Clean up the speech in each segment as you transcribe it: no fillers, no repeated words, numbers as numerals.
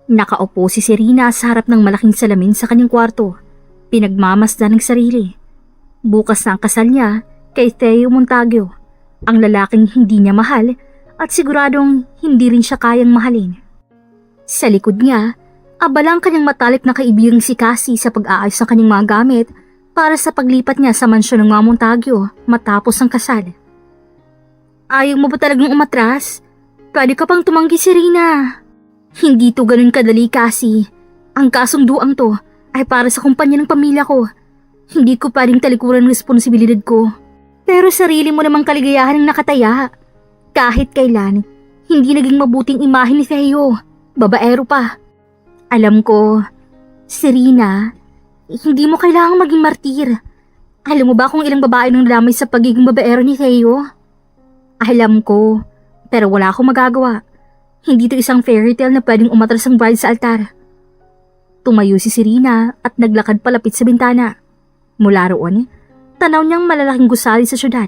Nakaupo si Serena sa harap ng malaking salamin sa kanyang kwarto. Pinagmamasdan ng sarili. Bukas na ang kasal niya kay Theo Montague, ang lalaking hindi niya mahal at siguradong hindi rin siya kayang mahalin. Sa likod niya, abala ang kanyang matalik na kaibigang si Cassie sa pag-aayos ng kanyang mga gamit para sa paglipat niya sa mansyon ng mga Montague matapos ang kasal. Ayaw mo ba talagang umatras? Pwede ka pang tumanggi, Serena. Hindi to ganun kadali, Cassie. Ang kasunduang to ay para sa kumpanya ng pamilya ko. Hindi ko pwedeng talikuran ang responsibilidad ko. Pero sarili mo namang kaligayahan ang nakataya. Kahit kailan, hindi naging mabuting imahe ni Theo. Babaero pa. Alam ko, Serena, hindi mo kailangang maging martir. Alam mo ba kung ilang babae nang nadamay sa pagiging babaero ni Theo? Alam ko, pero wala akong magagawa. Hindi to isang fairy tale na pwedeng umatras ang bride sa altar. Tumayo si Serena at naglakad palapit sa bintana. Mula roon, tanaw niyang malalaking gusali sa syudad.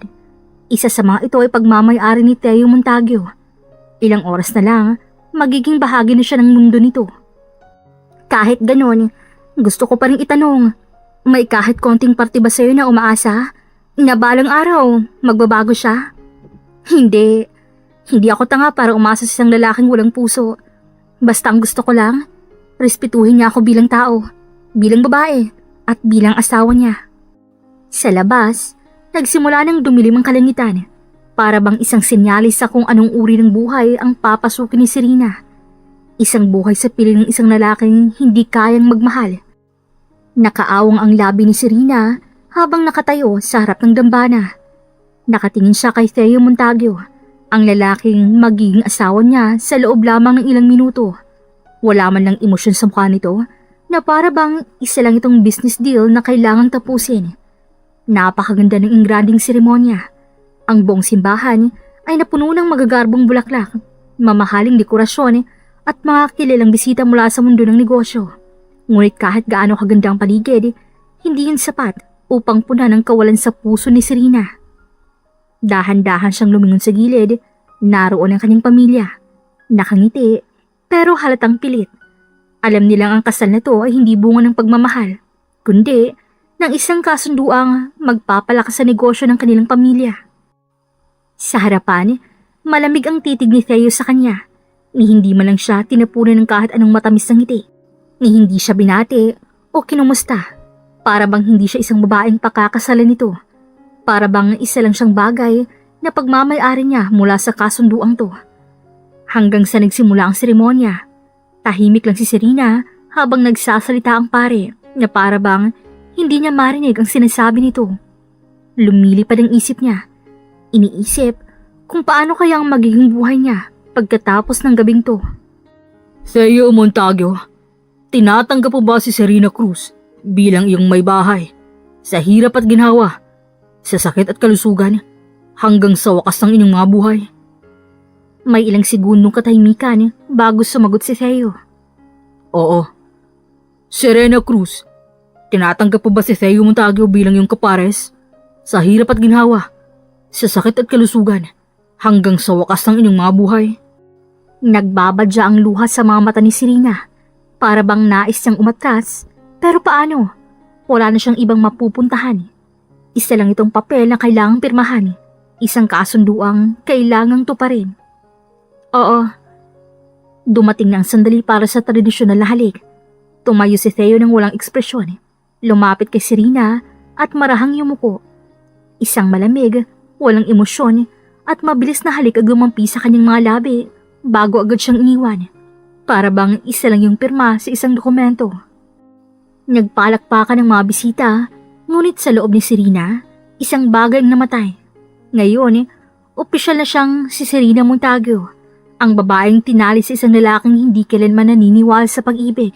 Isa sa mga ito ay pagmamay-ari ni Theo Montague. Ilang oras na lang, magiging bahagi na siya ng mundo nito. Kahit ganon, gusto ko pa rin itanong, may kahit konting parte ba sa'yo na umaasa na balang araw magbabago siya? Hindi ako tanga para umasa sa isang lalaking walang puso. Basta ang gusto ko lang, respetuhin niya ako bilang tao, bilang babae, at bilang asawa niya. Sa labas, nagsimula ng dumilim ang kalangitan, para bang isang senyalis sa kung anong uri ng buhay ang papasukin ni Serena. Isang buhay sa piling ng isang lalaking hindi kayang magmahal. Nakaawang ang labi ni Serena habang nakatayo sa harap ng dambana. Nakatingin siya kay Theo Montague, ang lalaking magiging asawa niya sa loob lamang ng ilang minuto. Wala man lang emosyon sa mukha nito na para bang isa lang itong business deal na kailangang tapusin. Napakaganda ng ingranding seremonya. Ang buong simbahan ay napuno ng magagarbong bulaklak, mamahaling dekorasyon at mga kilalang bisita mula sa mundo ng negosyo. Ngunit kahit gaano kaganda ang paligid, hindi yun sapat upang punan ang kawalan sa puso ni Serena. Dahan-dahan siyang lumingon sa gilid, naroon ang kanyang pamilya. Nakangiti, pero halatang pilit. Alam nilang ang kasal na to ay hindi bunga ng pagmamahal, kundi ng isang kasunduang magpapalakas sa negosyo ng kanilang pamilya. Sa harapan, malamig ang titig ni Theo sa kanya, ni hindi man lang siya tinapunan ng kahit anong matamis na ngiti, ni hindi siya binati o kinumusta, para bang hindi siya isang babaeng pakakasalan nito. Para bang isa lang siyang bagay na pagmamay-ari niya mula sa kasunduang to. Hanggang sa nagsimula ang seremonya, tahimik lang si Serena habang nagsasalita ang pare na para bang hindi niya marinig ang sinasabi nito. Lumilipad ang isip niya. Iniisip kung paano kaya ang magiging buhay niya pagkatapos ng gabing to. Theo Montague, tinatanggap mo ba si Serena Cruz bilang iyong may bahay sa hirap at ginhawa, sa sakit at kalusugan, hanggang sa wakas ng inyong mga buhay? May ilang segundong katahimikan bago sumagot si Theo. Oo. Serena Cruz, tinatanggap mo ba si Theo Montague bilang iyong kapares sa hirap at ginhawa, sa sakit at kalusugan, hanggang sa wakas ng inyong mga buhay? Nagbabadya ang luha sa mga mata ni Serena, para bang nais niyang umatras, pero paano? Wala na siyang ibang mapupuntahan. Isa lang itong papel na kailangang pirmahan. Isang kasunduang kailangang tuparin. Oo. Dumating na ang sandali para sa tradisyonal na halik. Tumayo si Theo ng walang ekspresyon. Lumapit kay Serena at marahang yumuko. Isang malamig, walang emosyon at mabilis na halik ang gumampi sa kanyang mga labi bago agad siyang iniwan. Para bang isa lang yung pirma sa isang dokumento. Nagpalakpakan ng mga bisita. Ngunit sa loob ni Serena, isang bagay ang namatay. Ngayon, opisyal na siyang si Serena Montague, ang babaeng tinali sa isang lalaking hindi kailanman naniniwala sa pag-ibig.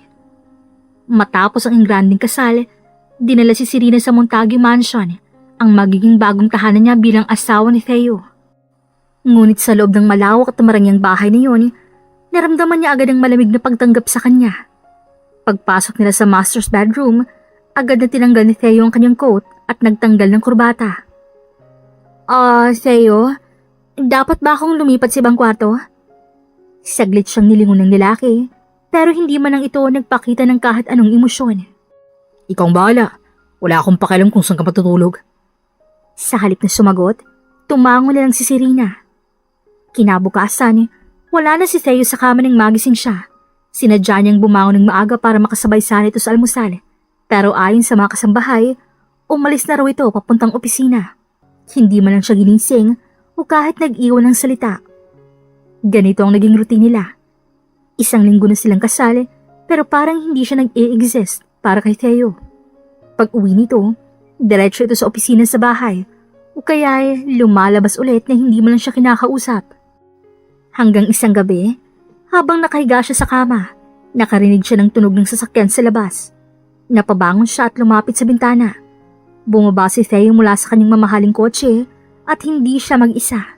Matapos ang ingranding kasal, dinala si Serena sa Montague Mansion, ang magiging bagong tahanan niya bilang asawa ni Theo. Ngunit sa loob ng malawak at marangyang bahay na yun, naramdaman niya agad ang malamig na pagtanggap sa kanya. Pagpasok nila sa master's bedroom, agad na tinanggal ni Theo ang kanyang coat at nagtanggal ng kurbata. Theo, dapat ba akong lumipat sa ibang kwarto? Saglit siyang nilingon ng lalaki, pero hindi man lang ito nagpakita ng kahit anong emosyon. Ikaw ang bahala. Wala akong pakialam kung saan ka matutulog. Sa halip na sumagot, tumango na lang si Serena. Kinabukasan, wala na si Theo sa kama nang magising siya. Sinadya niyang bumangon ng maaga para makasabay sana ito sa almusal. Pero ayon sa mga kasambahay, umalis na raw ito papuntang opisina. Hindi man lang siya ginising o kahit nag-iwan ng salita. Ganito ang naging routine nila. Isang linggo na silang kasal, pero parang hindi siya nag-e-exist para kay Theo. Pag uwi nito, diretso ito sa opisina sa bahay o kaya lumalabas ulit na hindi mo lang siya kinakausap. Hanggang isang gabi, habang nakahiga siya sa kama, nakarinig siya ng tunog ng sasakyan sa labas. Napabangon siya at lumapit sa bintana. Bumaba si Theo mula sa kanyang mamahaling kotse at hindi siya mag-isa.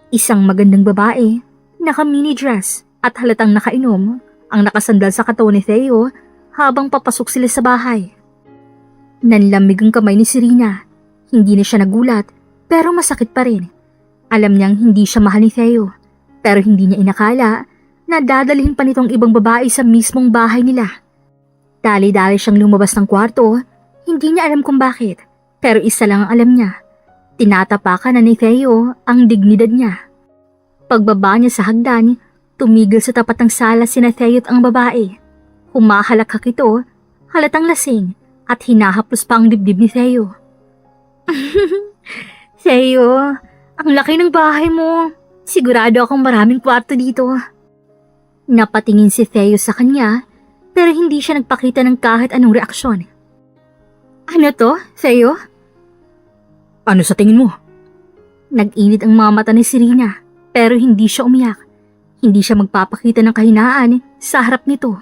Isang magandang babae, naka-mini dress at halatang nakainom ang nakasandal sa katawan ni Theo habang papasok sila sa bahay. Nanlamig ang kamay ni Serena. Hindi na siya nagulat, pero masakit pa rin. Alam niyang hindi siya mahal ni Theo, pero hindi niya inakala na dadalhin pa nitong ibang babae sa mismong bahay nila. Dali-dali siyang lumabas ng kwarto, hindi niya alam kung bakit, pero isa lang ang alam niya. Tinatapakan na ni Theo ang dignidad niya. Pagbaba niya sa hagdan, tumigil sa tapat ng sala sina Theo at ang babae. Humahalakhak ito, halatang lasing, at hinahaplos pa ang dibdib ni Theo. Theo, ang laki ng bahay mo. Sigurado akong maraming kwarto dito. Napatingin si Theo sa kanya, pero hindi siya nagpakita ng kahit anong reaksyon. Ano to, Theo? Ano sa tingin mo? Nag-init ang mga mata ni Serena, pero hindi siya umiyak. Hindi siya magpapakita ng kahinaan sa harap nito.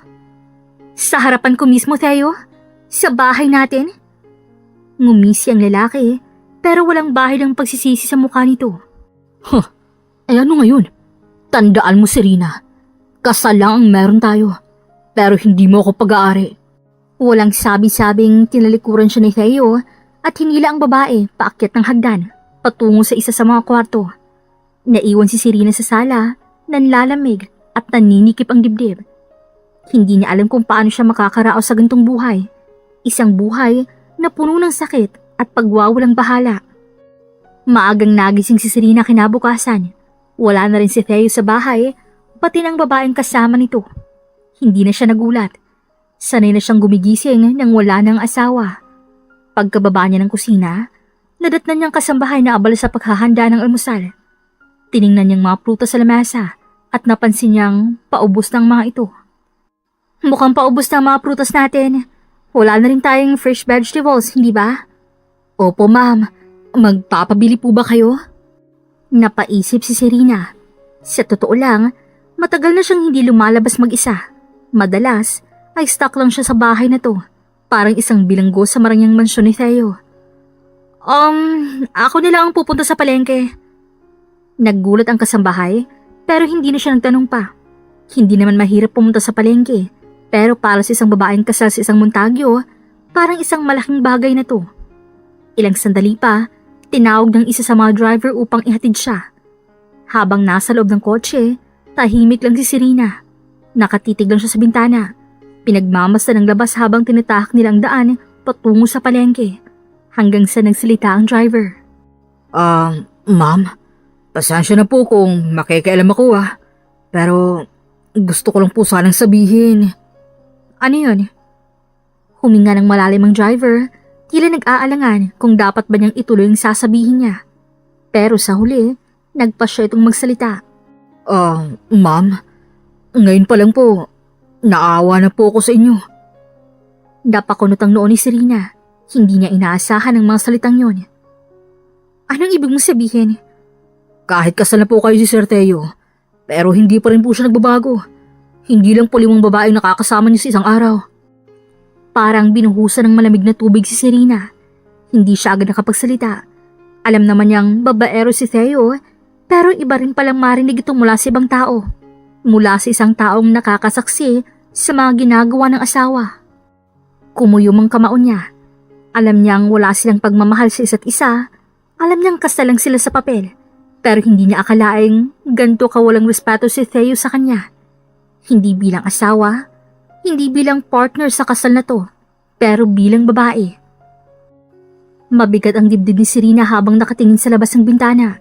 Sa harapan ko mismo, Theo? Sa bahay natin? Ngumisi ang lalaki, pero walang bahid ang pagsisisi sa mukha nito. Eh ano ngayon? Tandaan mo, Serena. Kasal lang ang meron tayo, pero hindi mo ako pag-aari. Walang sabi-sabing tinalikuran siya ni Theo at hinila ang babae paakyat ng hagdan patungo sa isa sa mga kwarto. Naiwan si Serena sa sala, nanlalamig at naninikip ang dibdib. Hindi niya alam kung paano siya makakaraos sa gantong buhay. Isang buhay na puno ng sakit at pagwawalang bahala. Maagang nagising si Serena kinabukasan. Wala na rin si Theo sa bahay, pati ng babaeng kasama nito. Hindi na siya nagulat. Sanay na siyang gumigising nang wala ng asawa. Pagkababa niya ng kusina, nadatnan niyang kasambahay na abala sa paghahanda ng almusal. Tiningnan niyang mga prutas sa lamesa at napansin niyang paubos ng mga ito. Mukhang paubos na ang mga prutas natin. Wala na rin tayong fresh vegetables, hindi ba? Opo, ma'am. Magpapabili po ba kayo? Napaisip si Serena. Sa totoo lang, matagal na siyang hindi lumalabas mag-isa. Madalas, ay stuck lang siya sa bahay na to. Parang isang bilanggo sa marangyang mansyon ni Theo. Ako na lang ang pupunta sa palengke. Naggulat ang kasambahay, pero hindi na siya nagtanong pa. Hindi naman mahirap pumunta sa palengke. Pero para sa isang babaeng kasal sa isang Montagyo, parang isang malaking bagay na to. Ilang sandali pa, tinawag ng isa sa mga driver upang ihatid siya. Habang nasa loob ng kotse, tahimik lang si Serena. Nakatitig lang siya sa bintana. Pinagmamasta ng labas habang tinatahak nilang daan patungo sa palengke. Hanggang sa nagsalita ang driver. Ma'am, pasensya na po kung makikialam ako Pero gusto ko lang po sanang sabihin. Ano yun? Huminga ng malalim ang driver, tila nag-aalangan kung dapat ba niyang ituloy ang sasabihin niya. Pero sa huli, nagpa siya itong magsalita. Ma'am, ngayon pa lang po, naawa na po ako sa inyo. Napakunot ang noo ni Serena. Hindi niya inaasahan ang mga salitang yon. Anong ibig mong sabihin? Kahit kasal na po kayo si Sir Theo, pero hindi pa rin po siya nagbabago. Hindi lang po 5 babaeng nakakasama niya sa isang araw. Parang binuhusan ng malamig na tubig si Serena. Hindi siya agad nakapagsalita. Alam naman niyang babaero si Theo, pero iba rin palang marinig ito mula sa ibang tao. Mula sa isang taong nakakasaksi sa mga ginagawa ng asawa. Kumuyom ang kamao niya. Alam niyang wala silang pagmamahal sa isa't isa. Alam niyang kasal lang sila sa papel. Pero hindi niya akalaing ganito kawalang respeto si Theo sa kanya. Hindi bilang asawa, hindi bilang partner sa kasal na to, pero bilang babae. Mabigat ang dibdib ni Serena habang nakatingin sa labas ng bintana.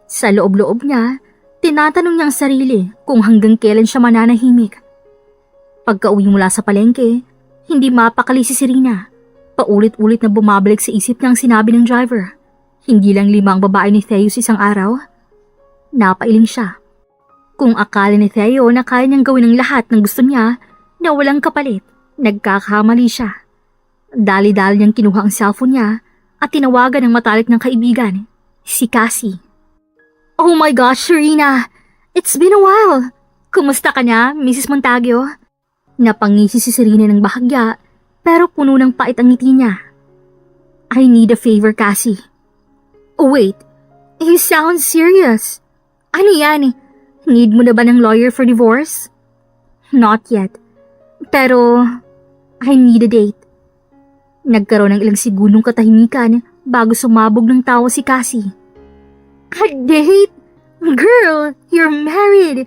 Sa loob-loob niya, tinatanong niya ang sarili kung hanggang kailan siya mananahimik. Pagka-uwi mula sa palengke, hindi mapakali si Serena. Paulit-ulit na bumabalik sa isip niya ang sinabi ng driver. Hindi lang 5 ang babae ni Theo sa isang araw. Napailing siya. Kung akala ni Theo na kaya niyang gawin ang lahat ng gusto niya na walang kapalit, nagkakamali siya. Dali-dali niyang kinuha ang cellphone niya at tinawagan ng matalik ng kaibigan, si Cassie. Oh my gosh, Serena! It's been a while! Kumusta ka na, Mrs. Montague? Napangisi si Serena ng bahagya pero puno ng pait ang ngiti niya. I need a favor, Cassie. Oh wait, you sound serious. Ano yan? Need mo na ba ng lawyer for divorce? Not yet. Pero I need a date. Nagkaroon ng ilang segundong katahimikan bago sumabog ng tawa si Cassie. A date? Girl, you're married.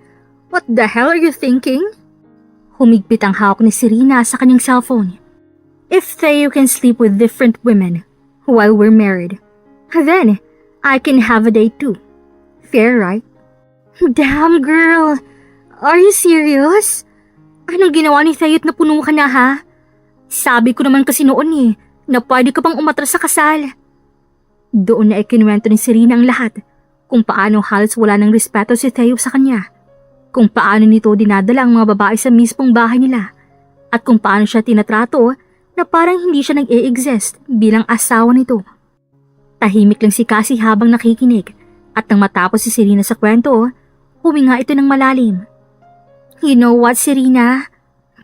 What the hell are you thinking? Humigpit ang hawak ni Serena sa kanyang cellphone. If Theo can sleep with different women while we're married, then I can have a date too. Fair, right? Damn, girl. Are you serious? Anong ginawa ni Theo at napuno ka na, ha? Sabi ko naman kasi noon na pwede ka pang umatras sa kasal. Doon na ikinuwento ni Serena ang lahat kung paano halos wala ng respeto si Theo sa kanya, kung paano nito dinadala ang mga babae sa mismong bahay nila, at kung paano siya tinatrato na parang hindi siya nag-e-exist bilang asawa nito. Tahimik lang si Cassie habang nakikinig at nang matapos si Serena sa kwento, huminga ito ng malalim. You know what, Serena?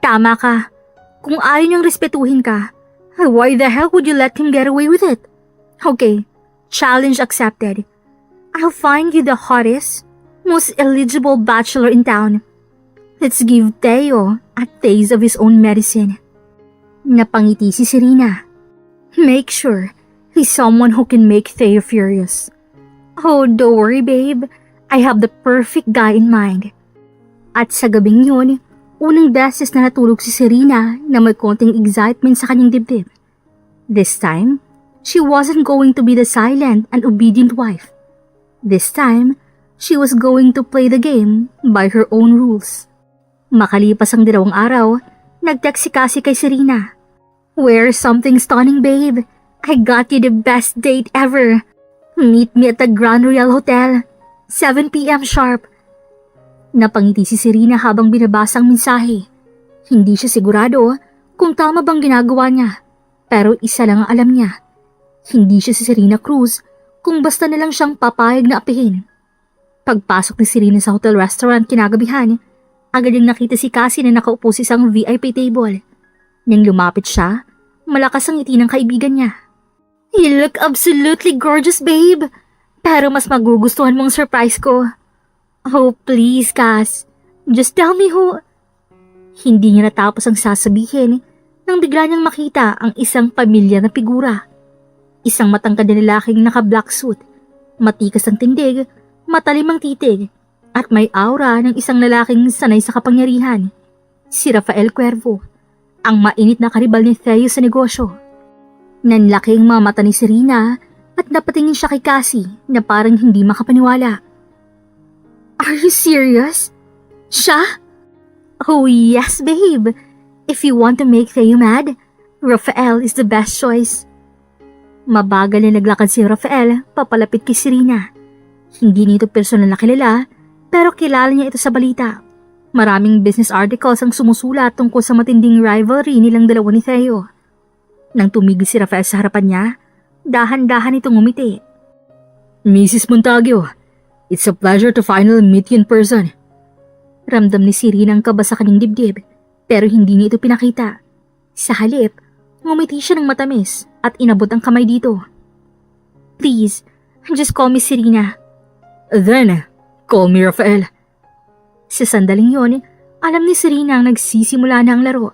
Tama ka. Kung ayaw niyang respetuhin ka, why the hell would you let him get away with it? Okay, challenge accepted. I'll find you the hottest, most eligible bachelor in town. Let's give Theo a taste of his own medicine. Napangiti si Serena. Make sure he's someone who can make Theo furious. Oh, don't worry, babe. I have the perfect guy in mind. At sa gabing yun, unang beses na natulog si Serena na may konting excitement sa kanyang dibdib. This time, she wasn't going to be the silent and obedient wife. This time, she was going to play the game by her own rules. Makalipas ang 2 araw, nag-text si Cassie kay Serena. Wear something stunning, babe. I got you the best date ever. Meet me at the Grand Royal Hotel, 7 p.m. sharp. Napangiti si Serena habang binabasa ang mensahe. Hindi siya sigurado kung tama bang ginagawa niya, pero isa lang ang alam niya. Hindi siya si Serena Cruz kung basta na lang siyang papayag na apihin. Pagpasok ni Serena sa hotel restaurant kinagabihan, agad niyang nakita si Cassie na nakaupo sa isang VIP table. Nang lumapit siya, malakas ang ngiti ng kaibigan niya. You look absolutely gorgeous, babe. Pero mas magugustuhan mong surprise ko. Oh, please, Cass. Just tell me who... Hindi niya natapos ang sasabihin nang bigla niyang makita ang isang pamilya na figura. Isang matangkad na lalaking naka-black suit, matikas ang tindig, matalim ang titig, at may aura ng isang lalaking sanay sa kapangyarihan. Si Rafael Cuervo, ang mainit na karibal ni Theo sa negosyo. Nanlaki ang mga mata ni Serena at napatingin siya kay Cassie na parang hindi makapaniwala. Are you serious? Siya? Oh yes, babe. If you want to make Theo mad, Rafael is the best choice. Mabagal na naglakad si Rafael papalapit kay Serena. Hindi nito personal na kilala, pero kilala niya ito sa balita. Maraming business articles ang sumusulat tungkol sa matinding rivalry nilang dalawa ni Theo. Nang tumigil si Rafael sa harapan niya, dahan-dahan itong ngumiti. Mrs. Montague, it's a pleasure to finally meet you in person. Ramdam ni Serena ang kaba sa kanyang dibdib, pero hindi niya ito pinakita. Sa halip, ngumiti siya ng matamis at inabot ang kamay dito. Please, just call me Serena. Then, call me Rafael. Sa sandaling yon, alam ni Serena ang nagsisimula na ang laro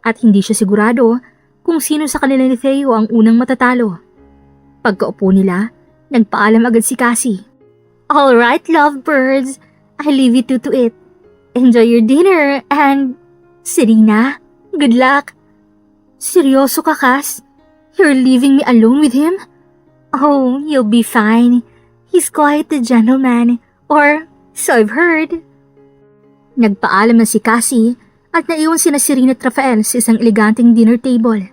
at hindi siya sigurado kung sino sa kanila ni Theo ang unang matatalo. Pagkaupo nila, nagpaalam agad si Cassie. Alright, lovebirds. I leave you two to it. Enjoy your dinner and... Serena, good luck. Seryoso ka, Cass? You're leaving me alone with him? Oh, you'll be fine. He's quite a gentleman. Or, so I've heard. Nagpaalam na si Cassie at naiwan sina Serena at Rafael sa isang eleganteng dinner table.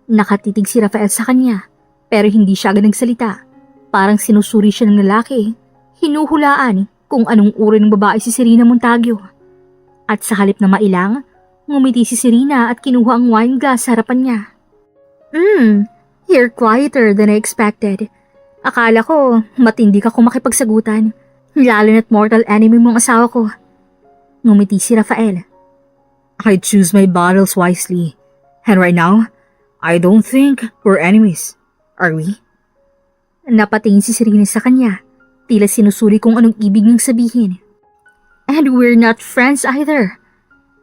Nakatitig si Rafael sa kanya, pero hindi siya agad nagsalita. Parang sinusuri siya ng lalaki. Hinuhulaan kung anong uri ng babae si Serena Montague. At sa halip na mailang, ngumiti si Serena at kinuha ang wine glass sa harapan niya. You're quieter than I expected. Akala ko, matindi ka kung makipagsagutan, lalo na't mortal enemy mong asawa ko. Ngumiti si Rafael. I choose my battles wisely. And right now, I don't think we're enemies. Are we? Napatingin si Serena sa kanya, tila sinusuri kung anong ibig niyang sabihin. And we're not friends either.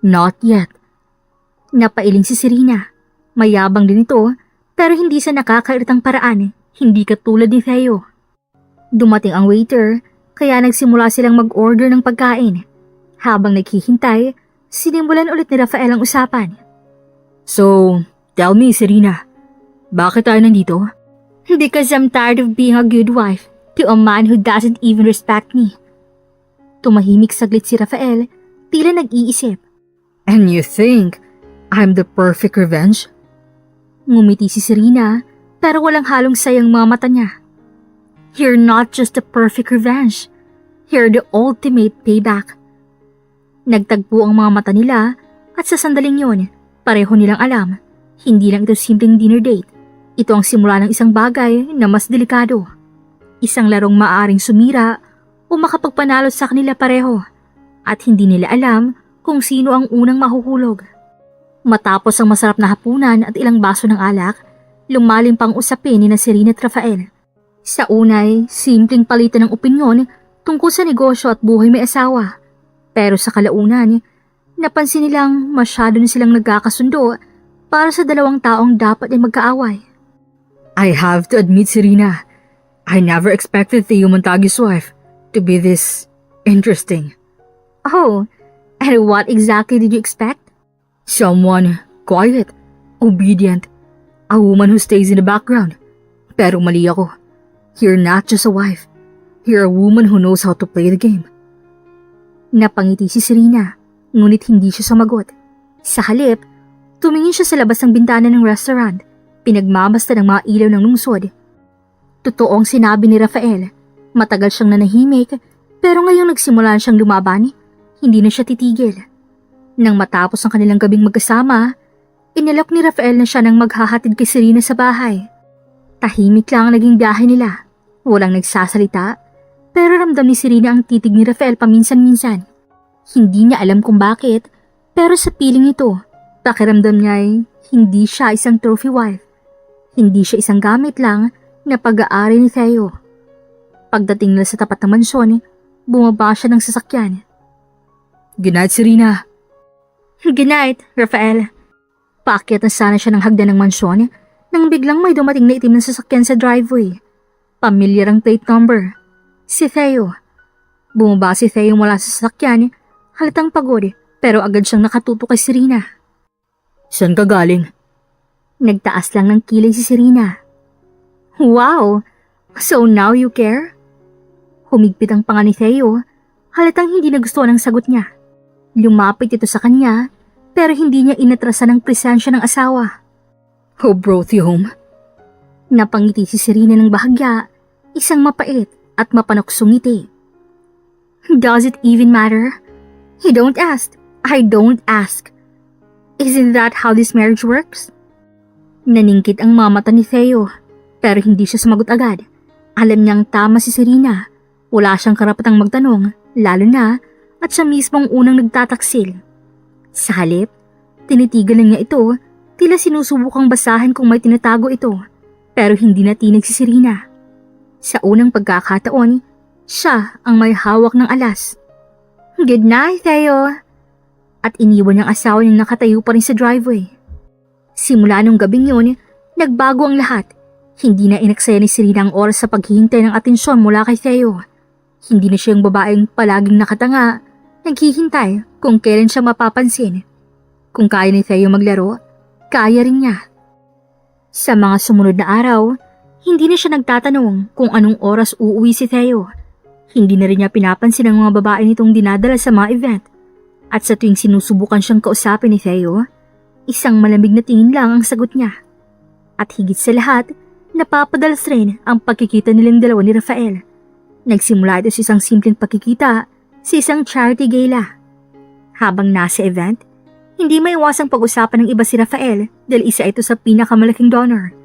Not yet. Napailing si Serena. Mayabang din ito, pero hindi sa nakakairitang paraan, hindi katulad ni Theo. Dumating ang waiter, kaya nagsimula silang mag-order ng pagkain. Habang naghihintay, sinimulan ulit ni Rafael ang usapan. So, tell me, Serena, bakit tayo nandito? Because I'm tired of being a good wife to a man who doesn't even respect me. Tumahimik saglit si Rafael, tila nag-iisip. And you think I'm the perfect revenge? Ngumiti si Serena, pero walang halong sayang mga mata niya. You're not just the perfect revenge. You're the ultimate payback. Nagtagpo ang mga mata nila at sa sandaling yon, pareho nilang alam, hindi lang ito simpleng dinner date. Ito ang simula ng isang bagay na mas delikado. Isang larong maaaring sumira o makapagpanalo sa kanila pareho at hindi nila alam kung sino ang unang mahuhulog. Matapos ang masarap na hapunan at ilang baso ng alak, lumalim pang usapin ni Serena at Rafael. Sa unay, simpleng palitan ng opinyon tungkol sa negosyo at buhay may asawa. Pero sa kalaunan, napansin nilang masyado na silang nagkakasundo para sa dalawang taong dapat ay magkaaway. I have to admit, Serena, I never expected Theo Montague's wife to be this interesting. Oh, and what exactly did you expect? Someone quiet, obedient, a woman who stays in the background. Pero mali ako. You're not just a wife. You're a woman who knows how to play the game. Napangiti si Serena, ngunit hindi siya sumagot. Sa halip, tumingin siya sa labas ng bintana ng restaurant, pinagmamasta ng mga ilaw ng lungsod. Totoong sinabi ni Rafael, matagal siyang nanahimik, pero ngayong nagsimula siyang lumaban, hindi na siya titigil. Nang matapos ang kanilang gabing magkasama, inalok ni Rafael na siya nang maghahatid kay Serena sa bahay. Tahimik lang ang naging biyahe nila. Walang nagsasalita, pero ramdam ni Serena ang titig ni Rafael paminsan-minsan. Hindi niya alam kung bakit, pero sa piling ito, pakiramdam niya ay hindi siya isang trophy wife. Hindi siya isang gamit lang na pag-aari ni Theo. Pagdating nila sa tapat ng mansyon, bumaba siya ng sasakyan. Good night, Serena. Good night, Rafael. Paakyat na sana siya ng hagdan ng mansyon nang biglang may dumating na itim na sasakyan sa driveway. Pamilyar ang plate number. Si Theo. Bumaba si Theo mula sa sasakyan, halatang pagod pero agad siyang nakatutok kay Serena. Saan ka galing? Nagtaas lang ng kilay si Serena. Wow! So now you care? Humigpit ang panga ni Theo, halatang hindi nagustuhan ang sagot niya. Lumapit ito sa kanya, pero hindi niya inatrasan ang presensya ng asawa. Who brought you home? Napangiti si Serena ng bahagya, isang mapait at mapanuksong ngiti. Does it even matter? You don't ask. I don't ask. Isn't that how this marriage works? Naningkit ang mga mata ni Theo, pero hindi siya sumagot agad. Alam niyang tama si Serena. Wala siyang karapatang magtanong, lalo na at siya mismo ang unang nagtataksil. Sa halip, tinitigan niya ito, tila sinusubukang basahin kung may tinatago ito, pero hindi natinig si Serena. Sa unang pagkakataon, siya ang may hawak ng alas. Good night, Theo! At iniwan niyang asawa niyang nakatayo pa rin sa driveway. Simula nung gabing yun, nagbago ang lahat. Hindi na inaksaya ni Serena ang oras sa paghihintay ng atensyon mula kay Theo. Hindi na siya yung babaeng palaging nakatanga, naghihintay kung kailan siya mapapansin. Kung kaya ni Theo maglaro, kaya rin niya. Sa mga sumunod na araw, hindi na siya nagtatanong kung anong oras uuwi si Theo. Hindi na rin niya pinapansin ang mga babae nitong dinadala sa mga event. At sa tuwing sinusubukan siyang kausapin ni Theo, isang malamig na tingin lang ang sagot niya. At higit sa lahat, napapadalas rin ang pagkikita nilang dalawa ni Rafael. Nagsimula ito sa isang simpleng pagkikita sa isang charity gala. Habang nasa event, hindi maiwasang pag-usapan ng iba si Rafael dahil isa ito sa pinakamalaking donor.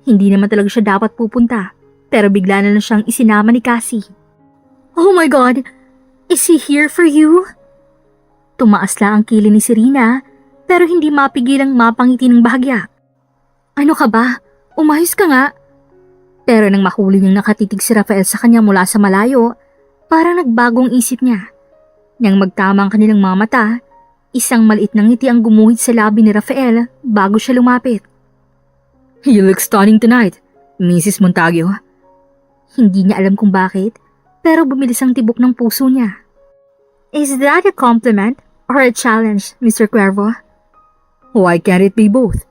Hindi naman talaga siya dapat pupunta, pero bigla na lang siyang isinama ni Cassie. Oh my God! Is he here for you? Tumaas lang ang kilay ni Serena, pero hindi mapigilang mapangiti ng bahagya. Ano ka ba? Umayos ka nga. Pero nang mahuli niyang nakatitig si Rafael sa kanya mula sa malayo, parang nagbagong isip niya. Nang magtama ang kanilang mga mata, isang maliit na ngiti ang gumuhit sa labi ni Rafael bago siya lumapit. You look stunning tonight, Mrs. Montague. Hindi niya alam kung bakit, pero bumilis ang tibok ng puso niya. Is that a compliment or a challenge, Mr. Cuervo? Why can't it be both?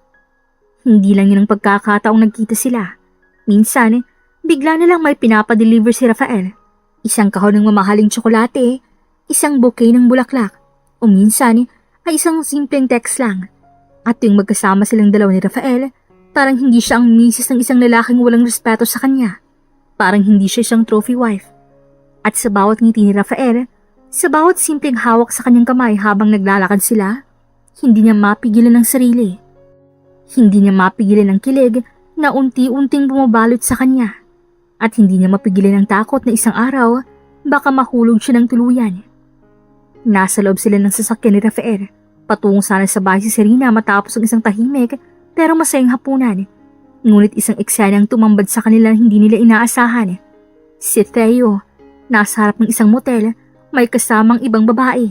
Hindi lang yun ang pagkakataong nagkita sila. Minsan, bigla na lang may pinapadeliver si Rafael. Isang kahon ng mamahaling tsokolate, isang bouquet ng bulaklak, o minsan ay isang simpleng text lang. At tuwing magkasama silang dalawa ni Rafael, parang hindi siya ang misis ng isang lalaking walang respeto sa kanya. Parang hindi siya isang trophy wife. At sa bawat ngiti ni Rafael, sa bawat simpleng hawak sa kanyang kamay habang naglalakad sila, hindi niya mapigilan ang sarili. Hindi niya mapigilan ang kilig na unti-unting bumabalot sa kanya. At hindi niya mapigilan ang takot na isang araw, baka mahulog siya ng tuluyan. Nasa loob sila ng sasakyan ni Rafael. Patungo sana sa bahay si Serena matapos ang isang tahimik pero masayang hapunan. Ngunit isang eksena ang tumambad sa kanila na hindi nila inaasahan. Si Theo, nasa harap ng isang motel, may kasamang ibang babae.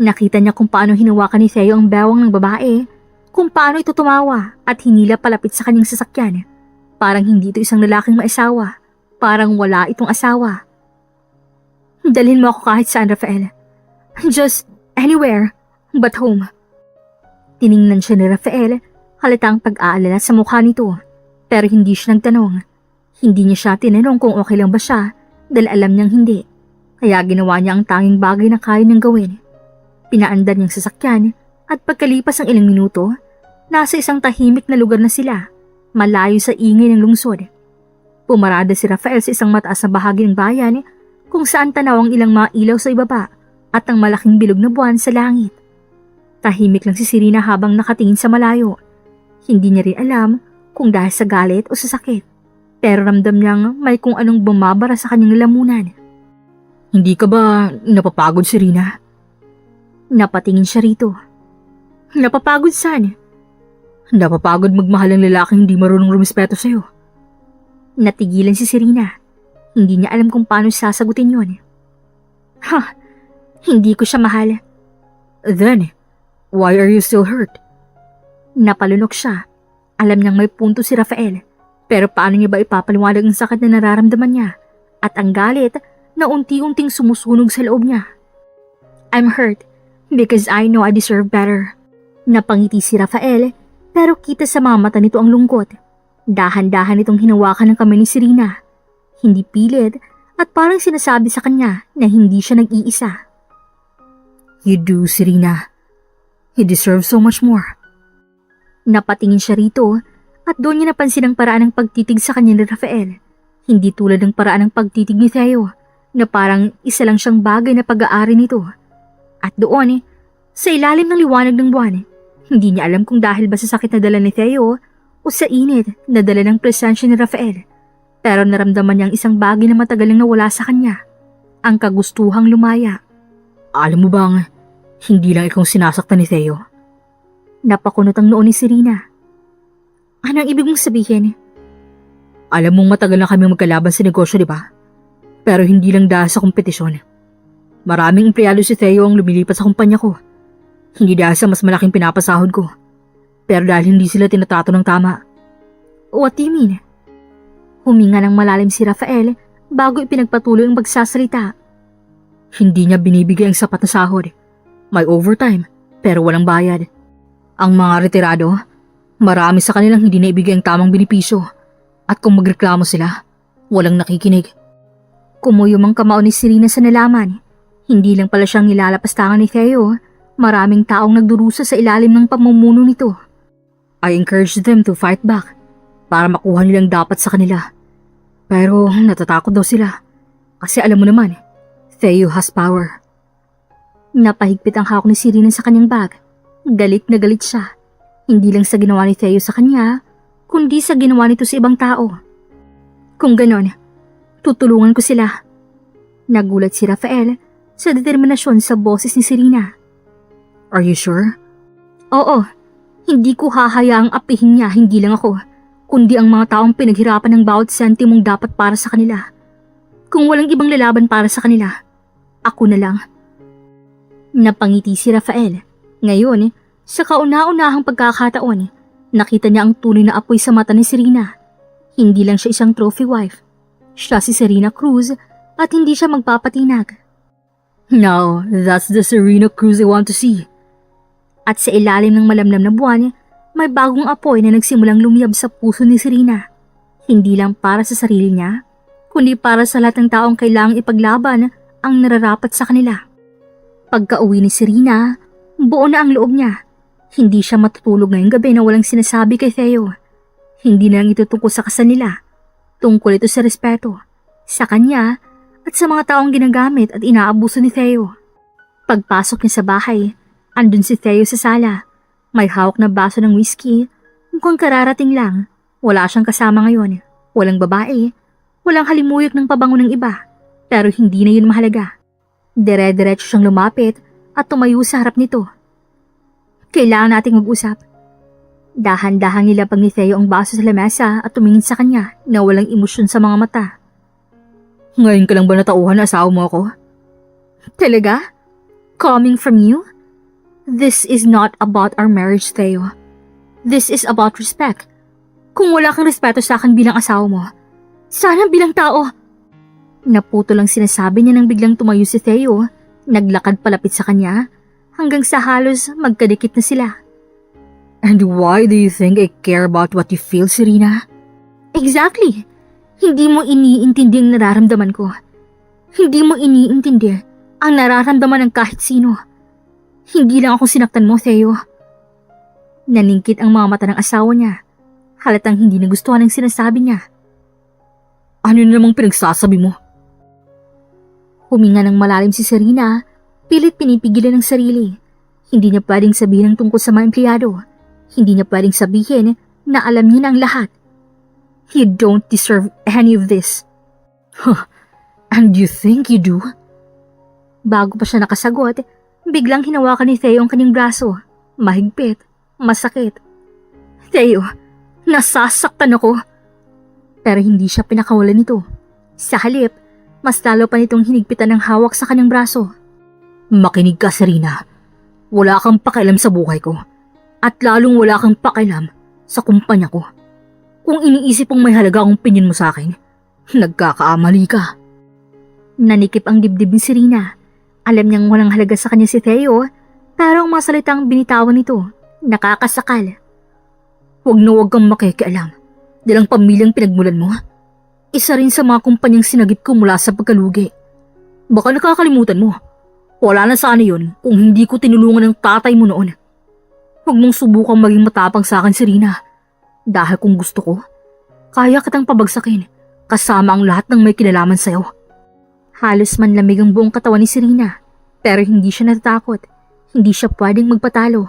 Nakita niya kung paano hinawakan ni Theo ang bewang ng babae, kung paano ito tumawa at hinila palapit sa kanyang sasakyan. Parang hindi ito isang lalaking maisawa, parang wala itong asawa. Dalhin mo ako kahit saan, Rafael. Just anywhere but home. Tiningnan siya ni Rafael, halatang pag-aalala sa mukha nito, pero hindi siya nagtanong. Hindi niya siya tinanong kung okay lang ba siya dahil alam niyang hindi. Kaya ginawa niya ang tanging bagay na kaya niyang gawin. Pinaandar niyang sasakyan at pagkalipas ng ilang minuto, nasa isang tahimik na lugar na sila, malayo sa ingay ng lungsod. Pumarada si Rafael sa isang mataas na bahagi ng bayan kung saan tanaw ang ilang mga ilaw sa ibaba at ang malaking bilog na buwan sa langit. Tahimik lang si Serena habang nakatingin sa malayo. Hindi niya rin alam kung dahil sa galit o sa sakit, pero ramdam niyang may kung anong bumabara sa kanyang lalamunan. Hindi ka ba napapagod, Serena? Napatingin siya rito. Napapagod saan? Napapagod magmahal ang lalaking hindi marunong rumispeto sa'yo. Natigilan si Serena. Hindi niya alam kung paano sasagutin yon. Hindi ko siya mahal. Then, why are you still hurt? Napalunok siya. Alam niyang may punto si Rafael, pero paano niya ba ipapaliwanag ang sakit na nararamdaman niya at ang galit na unti-unting sumusunog sa loob niya? I'm hurt because I know I deserve better. Napangiti si Rafael, pero kita sa mga mata nito ang lungkot. Dahan-dahan itong hinawakan ng kamay ni Serena. Hindi pilit at parang sinasabi sa kanya na hindi siya nag-iisa. You do, Serena. You deserve so much more. Napatingin siya rito at doon niya napansin ang paraan ng pagtitig sa kanya ni Rafael. Hindi tulad ng paraan ng pagtitig ni Theo na parang isa lang siyang bagay na pag-aari nito. At doon, sa ilalim ng liwanag ng buwan, hindi niya alam kung dahil ba sa sakit na dala ni Theo o sa init na dala ng presensya ni Rafael. Pero naramdaman niyang isang bagay na matagal nang nawala sa kanya, ang kagustuhang lumaya. Alam mo bang, hindi lang ikaw sinasaktan ni Theo? Napakunot ang noo ni Serena. Ano ang ibig mong sabihin? Alam mong matagal na kami magkalaban sa negosyo, di ba? Pero hindi lang dahil sa kompetisyon. Maraming empleyado si Theo ang lumilipat sa kumpanya ko. Hindi dahil sa mas malaking pinapasahod ko, pero dahil hindi sila tinatato ng tama. What do you mean? Huminga ng malalim si Rafael bago ipinagpatuloy ang pagsasalita. Hindi niya binibigay ang sapat na sahod. May overtime, pero walang bayad. Ang mga retirado, marami sa kanilang hindi naibigay ang tamang benepisyo. At kung magreklamo sila, walang nakikinig. Kumuyom ang kamao ni Serena sa nalaman. Hindi lang pala siyang nilalapastangan ni Theo, maraming taong nagdurusa sa ilalim ng pamumuno nito. I encouraged them to fight back para makuha nilang dapat sa kanila. Pero natatakot daw sila kasi alam mo naman, Theo has power. Napahigpit ang hawak ni Serena sa kanyang bag. Galit na galit siya. Hindi lang sa ginawa ni Theo sa kanya, kundi sa ginawa nito sa ibang tao. Kung ganon, tutulungan ko sila. Nagulat si Rafael sa determinasyon sa boses ni Serena. Are you sure? Oo, hindi ko hahayaang apihin niya hindi lang ako, kundi ang mga taong pinaghirapan ng bawat sentimong dapat para sa kanila. Kung walang ibang lalaban para sa kanila, ako na lang. Napangiti si Rafael. Ngayon, sa kauna-unahang pagkakataon, nakita niya ang tunay na apoy sa mata ni Serena. Hindi lang siya isang trophy wife. Siya si Serena Cruz at hindi siya magpapatinag. Now, that's the Serena Cruz I want to see. At sa ilalim ng malamlam na buwan, may bagong apoy na nagsimulang lumiyab sa puso ni Serena. Hindi lang para sa sarili niya, kundi para sa lahat ng taong kailangang ipaglaban ang nararapat sa kanila. Pagka-uwi ni Serena, buo na ang loob niya. Hindi siya matutulog ngayong gabi na walang sinasabi kay Theo. Hindi na lang ito tungkol sa kasal nila. Tungkol ito sa respeto, sa kanya at sa mga taong ginagamit at inaabuso ni Theo. Pagpasok niya sa bahay, andun si Theo sa sala. May hawak na baso ng whiskey, mukhang kararating lang. Wala siyang kasama ngayon. Walang babae, walang halimuyok ng pabango ng iba. Pero hindi na yun mahalaga. Dire-diretso siyang lumapit at tumayo sa harap nito. Kailangan nating mag-usap. Dahan-dahang nilapag ni Theo ang baso sa lamesa at tumingin sa kanya na walang emosyon sa mga mata. Ngayon ka lang ba natauhan na asawa mo ako? Talaga? Coming from you? This is not about our marriage, Theo. This is about respect. Kung wala kang respeto sa akin bilang asawa mo, sana bilang tao. Naputo lang sinasabi niya nang biglang tumayo si Theo, naglakad palapit sa kanya, hanggang sa halos magkadikit na sila. And why do you think I care about what you feel, Serena? Exactly. Hindi mo iniintindi ang nararamdaman ko. Hindi mo iniintindi ang nararamdaman ng kahit sino. Hindi lang ako sinaktan mo, Theo. Naningkit ang mga mata ng asawa niya. Halatang hindi nagustuhan ang sinasabi niya. Ano namang pinagsasabi mo? Huminga ng malalim si Serena, pilit pinipigilan ng sarili. Hindi niya pwedeng sabihin ang tungkol sa mga empleyado. Hindi niya pwedeng sabihin na alam niya na ang lahat. You don't deserve any of this. And you think you do? Bago pa siya nakasagot, biglang hinawakan ni Theo ang kanyang braso. Mahigpit, masakit. Theo, nasasaktan ako. Pero hindi siya pinakawalan nito. Sa halip, mas lalo pa nitong hinigpitan ng hawak sa kanyang braso. Makinig ka, Serena. Wala kang pakialam sa buhay ko. At lalong wala kang pakialam sa kumpanya ko. Kung iniisip mong may halaga ang opinion mo sa akin, nagkakaamali ka. Nanikip ang dibdib ni Serena. Alam niyang walang halaga sa kanya si Theo, pero ang mga salitang binitawan nito, nakakasakal. Huwag kang makikialam. Dahil ang pamilyang pinagmulan mo, isa rin sa mga kumpanyang sinagip ko mula sa pagkalugi. Baka nakakalimutan mo. Wala na sana yun kung hindi ko tinulungan ng tatay mo noon. Huwag mong subukang maging matapang sa akin, Serena. Dahil kung gusto ko, kaya kitang pabagsakin kasama ang lahat ng may kinalaman sa'yo. Halos manlamig ang buong katawan ni Serena, pero hindi siya natatakot. Hindi siya pwedeng magpatalo.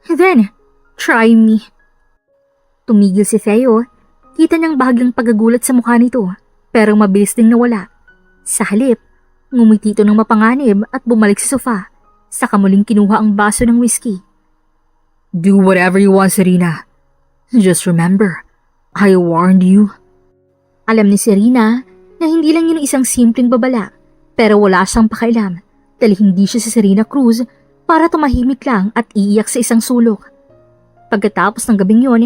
Then, try me. Tumigil si Theo. Kita niyang bahagyang pagagulat sa mukha nito, pero mabilis ding nawala. Sa halip, ngumiti ito ng mapanganib at bumalik sa sofa. Saka muling kinuha ang baso ng whiskey. Do whatever you want, Serena. Just remember, I warned you. Alam ni Serena na hindi lang yun isang simpleng babala, pero wala siyang pakailam dahil hindi siya si Serena Cruz para tumahimik lang at iiyak sa isang sulok. Pagkatapos ng gabing yun,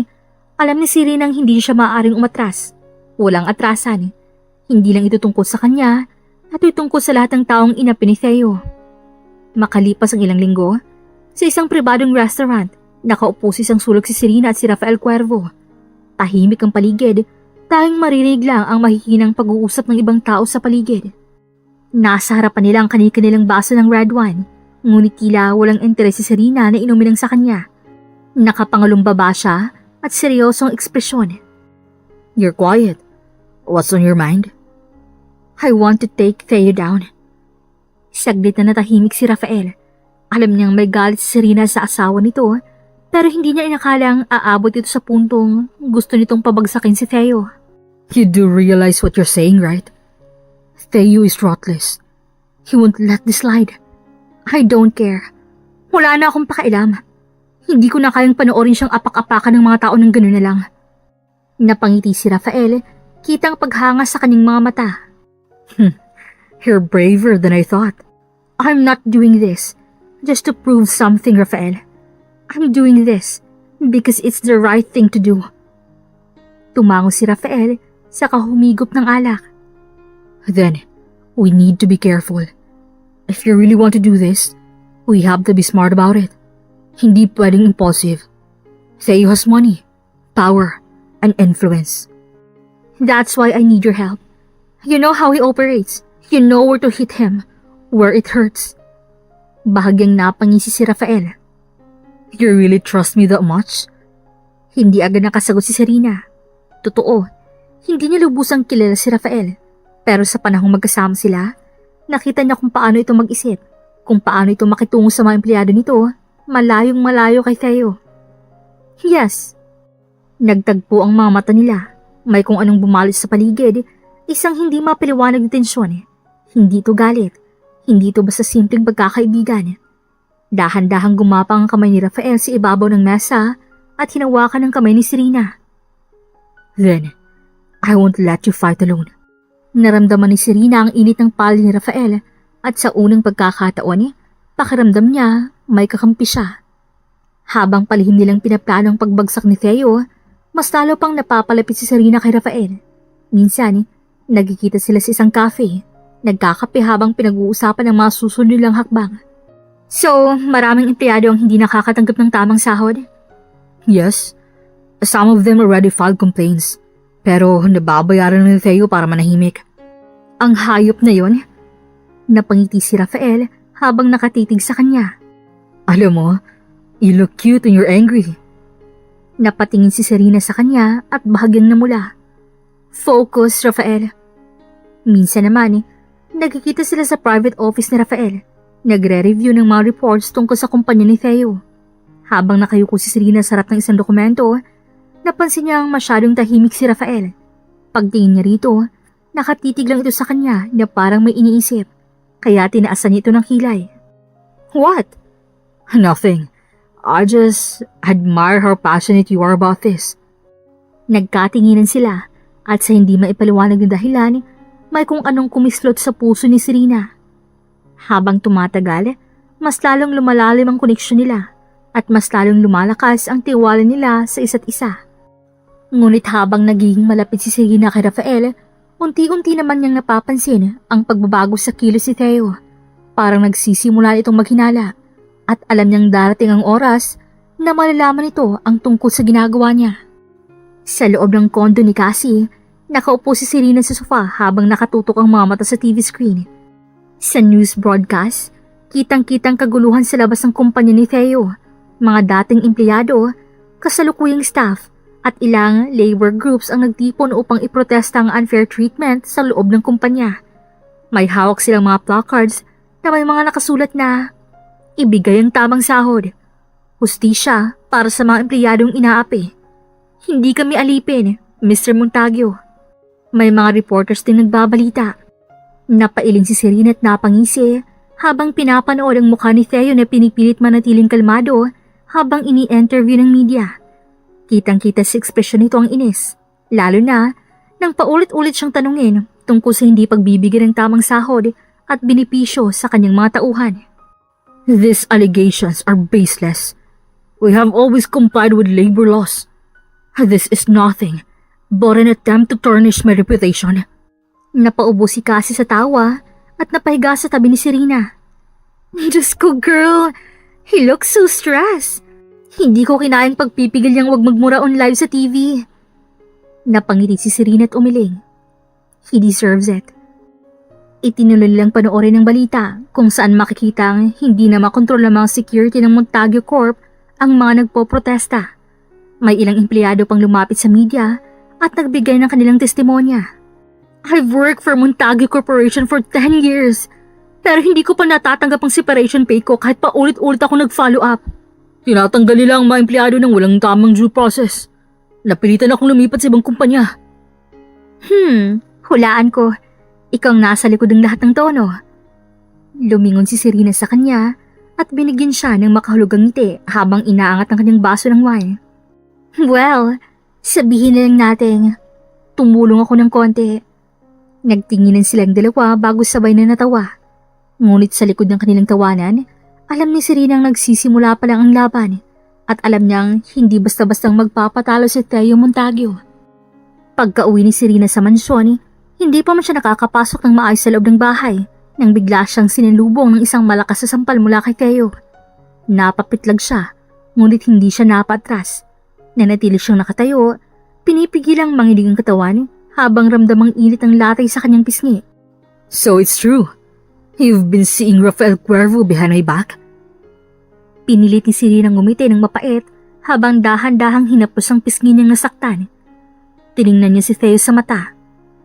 alam ni Serena hindi siya maaaring umatras. Walang atrasan. Hindi lang ito tungkol sa kanya, at ito tungkol sa lahat ng taong inapi ni Theo. Makalipas ang ilang linggo, sa isang pribadong restaurant, nakaupo sa isang sulok si Serena at si Rafael Cuervo. Tahimik ang paligid, tanging maririnig lang ang mahihinang pag-uusap ng ibang tao sa paligid. Nasa harapan nila ang kanilang baso ng red wine, ngunit tila walang interes si Serena na inumin sa kanya. Nakapangalumbaba siya at seryosong ekspresyon. You're quiet. What's on your mind? I want to take Theo down. Saglit na natahimik si Rafael. Alam niyang may galit si Serena sa asawa nito, pero hindi niya inakalang aabot ito sa puntong gusto nitong pabagsakin si Theo. You do realize what you're saying, right? Theo is ruthless. He won't let this slide. I don't care. Wala na akong pakialam. Hindi ko na kayang panoorin siyang apak-apakan ng mga tao ng gano'n na lang. Napangiti si Rafael, kitang paghanga sa kanyang mga mata. You're braver than I thought. I'm not doing this just to prove something, Rafael. I'm doing this because it's the right thing to do. Tumango si Rafael sa kahumigop ng alak. Then, we need to be careful. If you really want to do this, we have to be smart about it. Hindi pwedeng impulsive. Theo has money, power, and influence. That's why I need your help. You know how he operates. You know where to hit him, where it hurts. Bahagyang napangisi si Rafael. You really trust me that much? Hindi agad nakasagot si Serena. Totoo, hindi niya lubusang kilala si Rafael. Pero sa panahong magkasama sila, nakita niya kung paano ito mag-isip, kung paano ito makitungo sa mga empleyado nito, malayong malayo kay Theo. Yes. Nagtagpo ang mga mata nila. May kung anong bumalos sa paligid, isang hindi mapaliwanag na tensyon. Hindi ito galit. Hindi ito basta simpleng pagkakaibigan. Dahan-dahang gumapang ang kamay ni Rafael sa ibabaw ng mesa at hinawakan ang kamay ni Serena. Then, I won't let you fight alone. Naramdaman ni Serena ang init ng palo ni Rafael at sa unang pagkakataon, pakiramdam niya may kakampi siya. Habang palihim nilang pinaplano ang pagbagsak ni Theo, mas lalo pang napapalapit si Serena kay Rafael. Minsan, nagkikita sila sa isang cafe. Nagkakape habang pinag-uusapan ang mga susunod nilang hakbang. So, maraming empleyado ang hindi nakakatanggap ng tamang sahod? Yes. Some of them already filed complaints. Pero nababayaran ni Theo para manahimik. Ang hayop na yon? Napangiti si Rafael habang nakatitig sa kanya. Alam mo, you look cute when you're angry. Napatingin si Serena sa kanya at bahagyang namula. Focus, Rafael. Minsan naman, nagkikita sila sa private office ni Rafael. Nagre-review ng mga reports tungkol sa kumpanya ni Theo. Habang nakayuko si Serena sa harap ng isang dokumento, napansin niyang masyadong tahimik si Rafael. Pagtingin niya rito, nakatitig lang ito sa kanya na parang may iniisip, kaya tinaasan niya ito ng kilay. What? Nothing. I just admire how passionate you are about this. Nagkatinginan sila at sa hindi maipaliwanag na dahilan, may kung anong kumislot sa puso ni Serena. Habang tumatagal, mas lalong lumalalim ang koneksyon nila at mas lalong lumalakas ang tiwala nila sa isa't isa. Ngunit habang nagiging malapit si Serena kay Rafael, unti-unti naman niyang napapansin ang pagbabago sa kilos si Theo. Parang nagsisimula itong maghinala at alam niyang darating ang oras na malalaman ito ang tungkol sa ginagawa niya. Sa loob ng kondo ni Cassie, nakaupo si Serena sa sofa habang nakatutok ang mga mata sa TV screen. Sa news broadcast, kitang-kitang kaguluhan sa labas ng kumpanya ni Theo, mga dating empleyado, kasalukuyang staff, at ilang labor groups ang nagtipon upang iprotesta ang unfair treatment sa loob ng kumpanya. May hawak silang mga placards na may mga nakasulat na ibigay ang tamang sahod, hustisya para sa mga empleyadong inaapi. Hindi kami alipin, Mr. Montague. May mga reporters din nagbabalita. Napailing si Serena at napangisi habang pinapanood ang mukha ni Theo na pinipilit manatiling kalmado habang ini-interview ng media. Kitang-kita sa ekspresyon nito ang inis, lalo na nang paulit-ulit siyang tanungin tungkol sa hindi pagbibigay ng tamang sahod at benepisyo sa kanyang mga tauhan. These allegations are baseless. We have always complied with labor laws. This is nothing but an attempt to tarnish my reputation. Napaubo si Cassie sa tawa at napahiga sa tabi ni Serena. Diyos ko, girl! He looks so stressed. Hindi ko kinayang pagpipigil niyang wag magmura on live sa TV. Napangiti si Serena at umiling. He deserves it. Itinuloy lang panoorin ng balita kung saan makikita ang hindi na makontrol ng mga security ng Montague Corp ang mga nagpoprotesta. May ilang empleyado pang lumapit sa media at nagbigay ng kanilang testimonya. I've worked for Montague Corporation for 10 years, pero hindi ko pa natatanggap ang separation pay ko kahit pa ulit-ulit ako nag-follow up. Tinatanggal nila ang mga empleyado ng walang tamang due process. Napilitan akong lumipat sa ibang kumpanya. Hulaan ko. Ikaw ang nasa likod ng lahat ng tono. Lumingon si Serena sa kanya at binigyan siya ng makahulugang ngiti habang inaangat ang kanyang baso ng wine. Well, sabihin na lang natin, tumulong ako ng konti. Nagtinginan silang dalawa bago sabay na natawa. Ngunit sa likod ng kanilang tawanan, alam ni Serena ang nagsisimula pa lang ang laban at alam niyang hindi basta-bastang magpapatalo si Theo Montague. Pagka-uwi ni Serena sa mansyon, hindi pa man siya nakakapasok ng maayos sa loob ng bahay nang bigla siyang sinalubong ng isang malakas na sampal mula kay Theo. Napapitlag siya, ngunit hindi siya napatras. Nanatili siyang nakatayo, pinipigilang manginig ang katawan habang ramdamang init ang latay sa kanyang pisngi. So it's true. You've been seeing Rafael Cuervo behind my back? Pinilit ni Serena ngumiti ng mapait habang dahan-dahang hinapos ang pisngi niyang nasaktan. Tiningnan niya si Theo sa mata.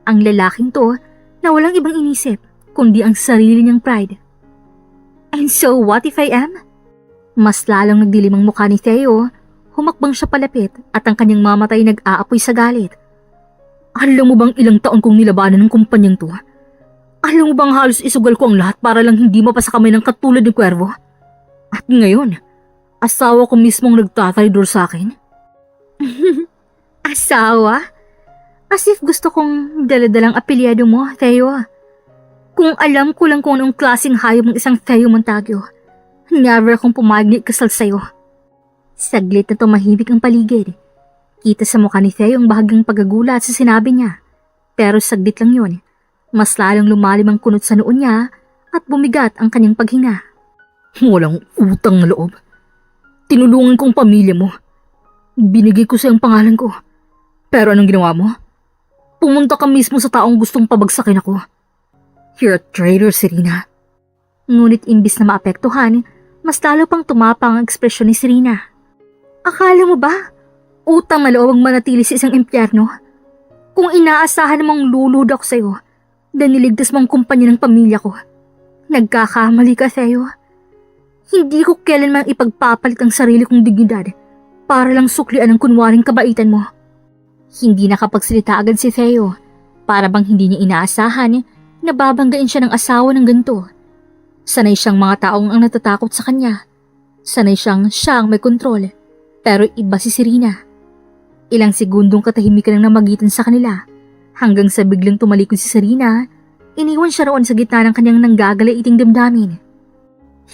Ang lalaking to na walang ibang inisip kundi ang sarili niyang pride. And so what if I am? Mas lalong nagdilim ang mukha ni Theo, humakbang siya palapit at ang kanyang mamatay nag-aapoy sa galit. Alam mo bang ilang taon kong nilabanan ng kumpanyang to? Alam mo bang halos isugal ko ang lahat para lang hindi mapasa kamay ng katulad ni Cuervo? At ngayon, asawa ko mismong nagtatraidor sa akin? Asawa? As if gusto kong daladalang apelyado mo, Theo. Kung alam ko lang kung anong klaseng hayop ng isang Theo Montague, never akong pumayag na ikasal sa'yo. Saglit na tumahimik ang paligid. Kita sa mukha ni Theo ang bahagyang paggagulat sa sinabi niya. Pero saglit lang yun. Mas lalong lumalim ang kunot sa noon niya at bumigat ang kanyang paghinga. Walang utang na loob. Tinulungan ko ang pamilya mo. Binigay ko sa iyong pangalan ko. Pero anong ginawa mo? Pumunta ka mismo sa taong gustong pabagsakin ako. You're a traitor, Serena. Ngunit imbis na maapektuhan, mas lalo pang tumapang ang ekspresyon ni Serena. Akala mo ba, utang na loob ang manatili sa isang impyerno? Kung inaasahan namang lulud ako sa'yo, dahil niligtas mong kumpanya ng pamilya ko, nagkakamali ka, Theo. Hindi ko kailanman ipagpapalit ang sarili kong dignidad para lang suklian ang kunwaring kabaitan mo. Hindi nakapagsalita agad si Theo, para bang hindi niya inaasahan na babanggain siya ng asawa ng ganito. Sanay siyang mga taong ang natatakot sa kanya. Sanay siyang may kontrol, pero iba si Serena. Ilang segundong katahimikan ang namagitan sa kanila, hanggang sa biglang tumalikod si Serena, iniwan siya roon sa gitna ng kanyang nanggagaliiting damdamin.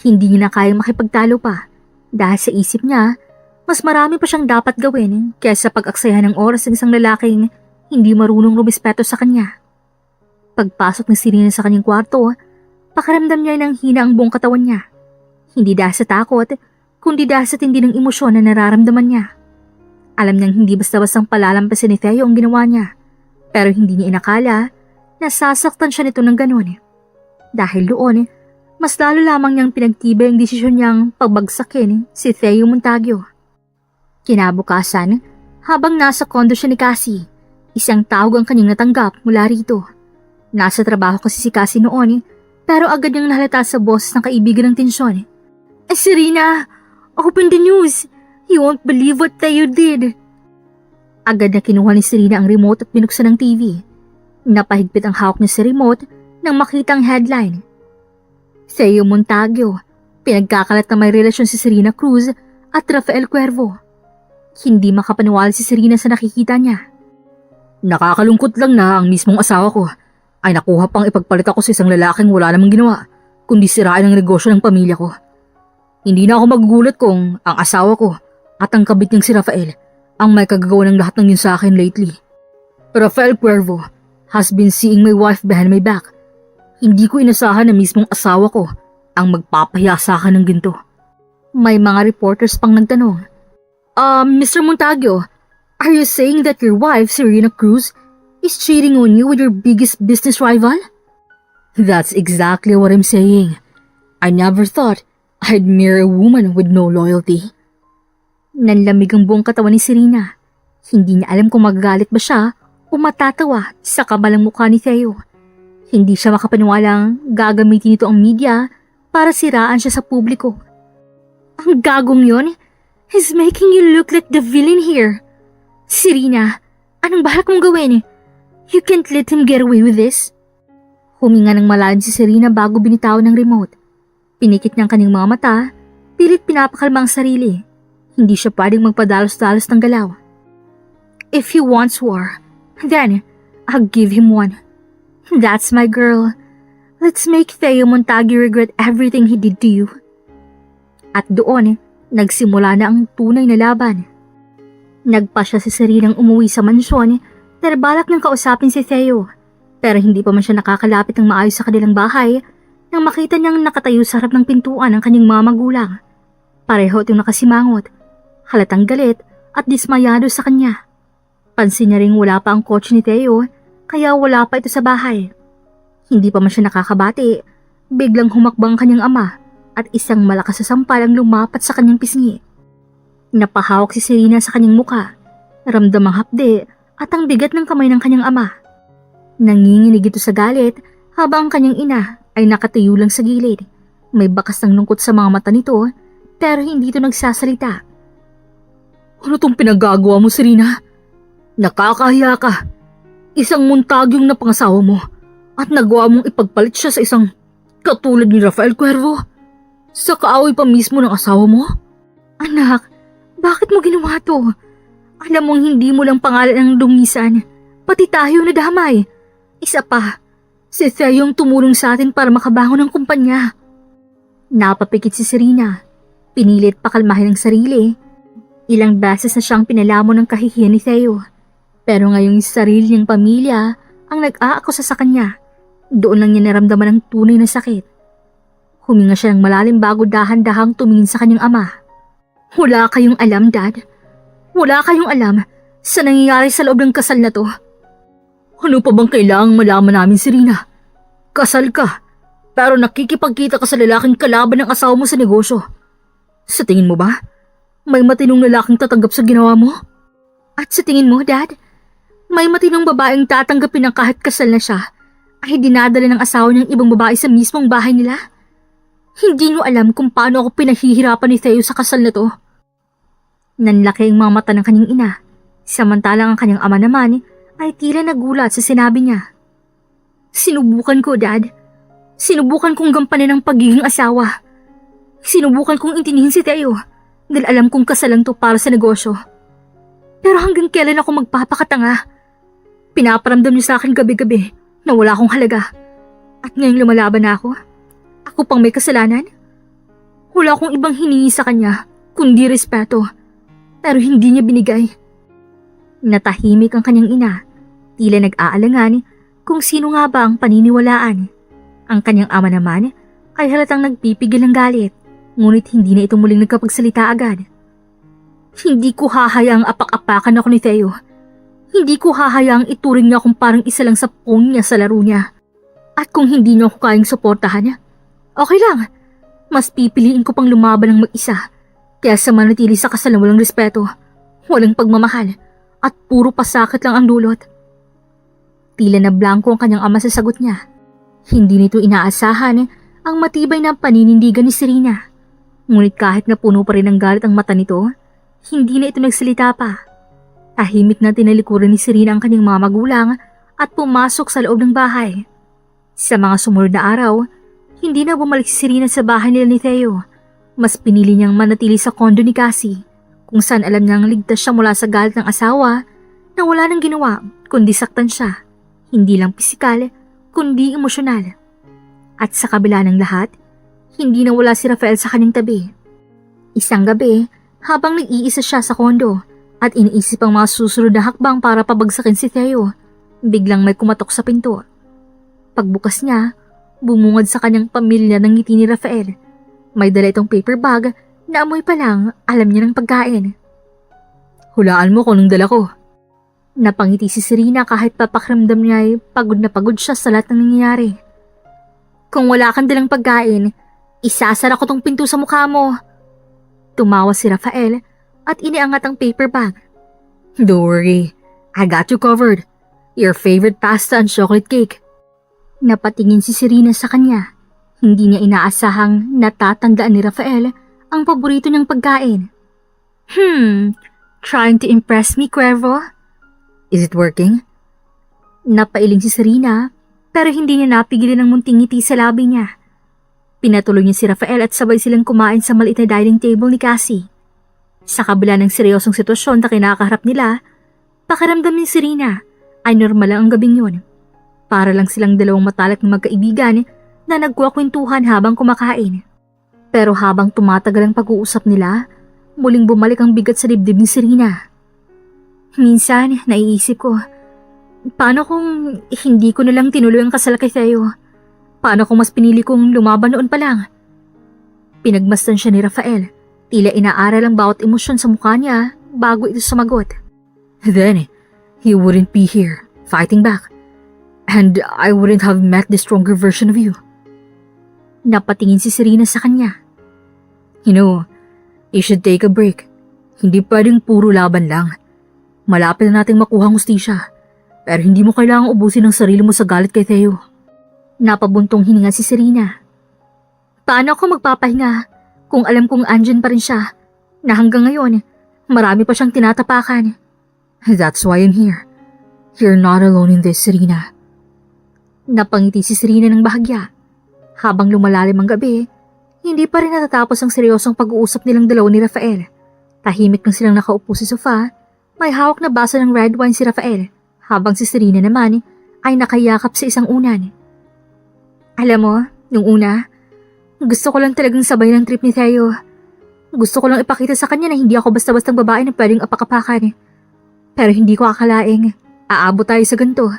Hindi niya na kayang makipagtalo pa, dahil sa isip niya, mas marami pa siyang dapat gawin kaysa pag-aksayahan ng oras ng isang lalaking hindi marunong rumispeto sa kanya. Pagpasok ni Serena sa kanyang kwarto, pakiramdam niya ng hina ang buong katawan niya. Hindi dahil sa takot, kundi dahil sa tindi ng emosyon na nararamdaman niya. Alam niyang hindi basta-bastang palalampasin ni Theo ang ginawa niya, pero hindi niya inakala na sasaktan siya nito ng ganon. Dahil doon, mas lalo lamang niyang pinagtibay ang desisyon niyang pagbagsakin si Theo Montague. Kinabukasan, habang nasa kondo siya ni Cassie, isang tawag ang kanyang natanggap mula rito. Nasa trabaho kasi si Cassie noon, pero agad niyang nahalata sa boses ng kaibigan ng tensyon. Serena, open the news! You won't believe what Theo did! Agad na kinuha ni Serena ang remote at binuksan ang TV. Napahigpit ang hawak niya sa remote nang makita ang headline. Theo Montague, pinagkakalat na may relasyon si Serena Cruz at Rafael Cuervo. Hindi makapaniwala si Serena sa nakikita niya. Nakakalungkot lang na ang mismong asawa ko ay nakuha pang ipagpalit ako sa isang lalaking wala namang ginawa, kundi sirain ang negosyo ng pamilya ko. Hindi na ako magugulat kung ang asawa ko at ang kabit niyang si Rafael ang may kagagawa ng lahat ng yun sa akin lately. Rafael Cuervo has been seeing my wife behind my back. Hindi ko inasahan na mismong asawa ko ang magpapahiya sa akin ng ginto. May mga reporters pang nagtanong. Mr. Montague, are you saying that your wife, Serena Cruz, is cheating on you with your biggest business rival? That's exactly what I'm saying. I never thought I'd marry a woman with no loyalty. Nanlamig ang buong katawan ni Serena. Hindi niya alam kung magagalit ba siya o matatawa sa kabalang mukha ni Theo. Hindi siya makapaniwalang gagamitin nito ang media para siraan siya sa publiko. Ang gagong yon, he's making you look like the villain here. Serena, anong balak mong gawin? You can't let him get away with this. Huminga ng malalim si Serena bago binitawan ng remote. Pinikit niyang kanyang mga mata, pilit pinapakalma ang sarili. Hindi siya pwedeng magpadalos-dalos ng galaw. If he wants war, then I'll give him one. That's my girl. Let's make Theo Montague regret everything he did to you. At doon, nagsimula na ang tunay na laban. Nagpa siya si Serenang umuwi sa mansyon dahil balak nang kausapin si Theo. Pero hindi pa man siya nakakalapit ng maayos sa kanilang bahay nang makita niyang nakatayo sa harap ng pintuan ang kanyang mga magulang. Pareho itong nakasimangot, halatang galit at dismayado sa kanya. Pansin niya ring wala pa ang kotse ni Theo kaya wala pa ito sa bahay. Hindi pa man siya nakakabati, biglang humakbang kanyang ama at isang malakas na sampal ang lumapat sa kanyang pisngi. Napahawak si Serena sa kanyang muka, ramdam ang hapde at ang bigat ng kamay ng kanyang ama. Nanginginig ito sa galit habang ang kanyang ina ay nakatayo lang sa gilid. May bakas ng lungkot sa mga mata nito pero hindi ito nagsasalita. Ano tong pinagagawa mo, Serena? Nakakahiya ka. Isang Montagyong na pangasawa mo at nagawa mong ipagpalit siya sa isang katulad ni Rafael Cuervo. Sa kaaway pa mismo ng asawa mo? Anak, bakit mo ginawa to? Alam mong hindi mo lang pangalan ang dungisan, pati tayo na damay. Isa pa, si Theo yung tumulong sa atin para makabangon ng kumpanya. Napapikit si Serena. Pinilit pakalmahin ang sarili. Ilang beses na siyang pinalamon ng kahihiyan ni Theo. Pero ngayong sarili niyang pamilya ang nag-aakusa sa kanya. Doon lang niya naramdaman ang tunay na sakit. Huminga siya ng malalim bago dahan-dahang tumingin sa kanyang ama. Wala kayong alam, Dad. Wala kayong alam sa nangyayari sa loob ng kasal na to. Ano pa bang kailangang malaman namin, Serena? Kasal ka, pero nakikipagkita ka sa lalaking kalaban ng asawa mo sa negosyo. Sa tingin mo ba, may matinong lalaking tatanggap sa ginawa mo? At sa tingin mo, Dad, may matinong babaeng tatanggapin na kahit kasal na siya ay dinadala ng asawa niyang ibang babae sa mismong bahay nila? Hindi niyo alam kung paano ako pinahihirapan ni Theo sa kasal na to. Nanlaki ang mga mata ng kanyang ina, samantalang ang kanyang ama naman ay tila nagulat sa sinabi niya. Sinubukan ko, Dad. Sinubukan kong gampanan ang pagiging asawa. Sinubukan kong intindihin si Theo dahil alam kong kasalan to para sa negosyo. Pero hanggang kailan ako magpapakatanga? Pinaparamdam niyo sa akin gabi-gabi na wala akong halaga. At ngayong lumalaban na ako, ako pang may kasalanan? Wala akong ibang hiningi sa kanya, kundi respeto. Pero hindi niya binigay. Natahimik ang kanyang ina, tila nag-aalangan kung sino nga ba ang paniniwalaan. Ang kanyang ama naman ay halatang nagpipigil ng galit, ngunit hindi na ito muling nagkapagsalita agad. Hindi ko hahayaang apak-apakan ako ni Theo. Hindi ko hahayaang ituring niya akong parang isa lang sa pong niya sa laro niya. At kung hindi niyo ako kayang suportahan, okay lang. Mas pipiliin ko pang lumaban ng mag-isa kaysa manatili sa kasal na walang respeto, walang pagmamahal, at puro pasakit lang ang dulot. Tila na blanco ang kanyang ama sa sagot niya. Hindi nito inaasahan ang matibay na paninindigan ni Serena. Ngunit kahit na puno pa rin ng galit ang mata nito, hindi na ito nagsalita pa. Tahimik na tinalikuran ni Serena ang kanyang mga magulang at pumasok sa loob ng bahay. Sa mga sumunod na araw, hindi na bumalik si Serena sa bahay nila ni Theo. Mas pinili niyang manatili sa kondo ni Cassie, kung saan alam niyang ligtas siya mula sa galit ng asawa na wala nang ginawa kundi saktan siya, hindi lang pisikal kundi emosyonal. At sa kabila ng lahat, hindi na wala si Rafael sa kanyang tabi. Isang gabi, habang nag-iisa siya sa kondo at iniisip ang mga susunod na hakbang para pabagsakin si Theo, biglang may kumatok sa pinto. Pagbukas niya, Bumungad sa kanyang pamilya ng ngiti ni Rafael. May dala itong paper bag na amoy pa lang alam niya ng pagkain. Hulaan mo kung anong dala ko. Napangiti si Serena kahit papakiramdam niya ay pagod na pagod siya sa lahat ng nangyayari. Kung wala kang dalang pagkain, isasara ko tong pinto sa mukha mo. Tumawa si Rafael at iniangat ang paper bag. Don't worry, I got you covered. Your favorite pasta and chocolate cake. Napatingin si Serena sa kanya. Hindi niya inaasahang natatandaan ni Rafael ang paborito niyang pagkain. Trying to impress me, Cuervo? Is it working? Napailing si Serena pero hindi niya napigilan ang munting ngiti sa labi niya. Pinatuloy niya si Rafael at sabay silang kumain sa maliit na dining table ni Cassie. Sa kabila ng seryosong sitwasyon na kinakaharap nila, pakiramdam ni Serena ay normal lang ang gabing yun. Para lang silang dalawang matalik na magkaibigan na nagkukwentuhan habang kumakain. Pero habang tumatagal ang pag-uusap nila, muling bumalik ang bigat sa dibdib ni Serena. Minsan, naiisip ko, paano kung hindi ko nalang tinuloy ang kasal kay Theo? Paano kung mas pinili kong lumaban noon pa lang? Pinagmasdan siya ni Rafael. Tila inaaral ang bawat emosyon sa mukha niya bago ito sumagot. Then, he wouldn't be here, fighting back. And I wouldn't have met the stronger version of you. Napatingin si Serena sa kanya. You know, you should take a break. Hindi pwedeng puro laban lang. Malapit na nating makuha ang hustisya. Pero hindi mo kailangang ubusin ang sarili mo sa galit kay Theo. Napabuntong hininga si Serena. Paano ako magpapahinga kung alam kong andyan pa rin siya na hanggang ngayon marami pa siyang tinatapakan? That's why I'm here. You're not alone in this, Serena. Napangiti si Serena ng bahagya. Habang lumalalim ang gabi, hindi pa rin natatapos ang seryosong pag-uusap nilang dalawa ni Rafael. Tahimik lang silang nakaupo sa sofa, may hawak na baso ng red wine si Rafael, habang si Serena naman ay nakayakap sa isang unan. Alam mo, nung una, gusto ko lang talagang sabay ng trip ni Theo. Gusto ko lang ipakita sa kanya na hindi ako basta-bastang babae na pwedeng apakapakan. Pero hindi ko akalaing aabot tayo sa ganito.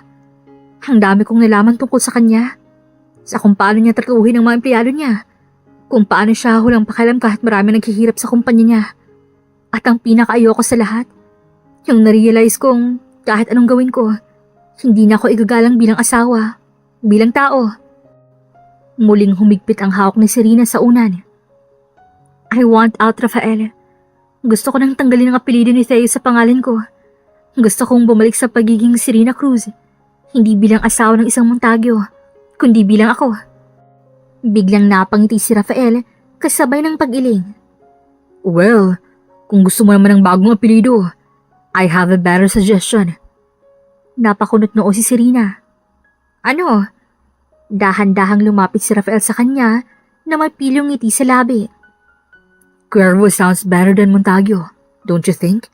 Ang dami kong nalaman tungkol sa kanya. Sa kung paano niya tratuhin ang mga empleyado niya. Kung paano siya hulang pakialam kahit marami naghihirap sa kumpanya niya. At ang pinakaayoko sa lahat, yung narealize kong kahit anong gawin ko, hindi na ako igagalang bilang asawa, bilang tao. Muling humigpit ang hawak ni Serena sa unan. I want out, Rafael. Gusto ko nang tanggalin ang apelyido ni Theo sa pangalan ko. Gusto kong bumalik sa pagiging Serena Cruz. Hindi bilang asawa ng isang Montague, kundi bilang ako. Biglang napangiti si Rafael kasabay ng pag-iling. Well, kung gusto mo naman ng bagong apelyido, I have a better suggestion. Napakunot noo si Serena. Ano? Dahan-dahang lumapit si Rafael sa kanya na may pilyong ngiti sa labi. Cuervo sounds better than Montague, don't you think?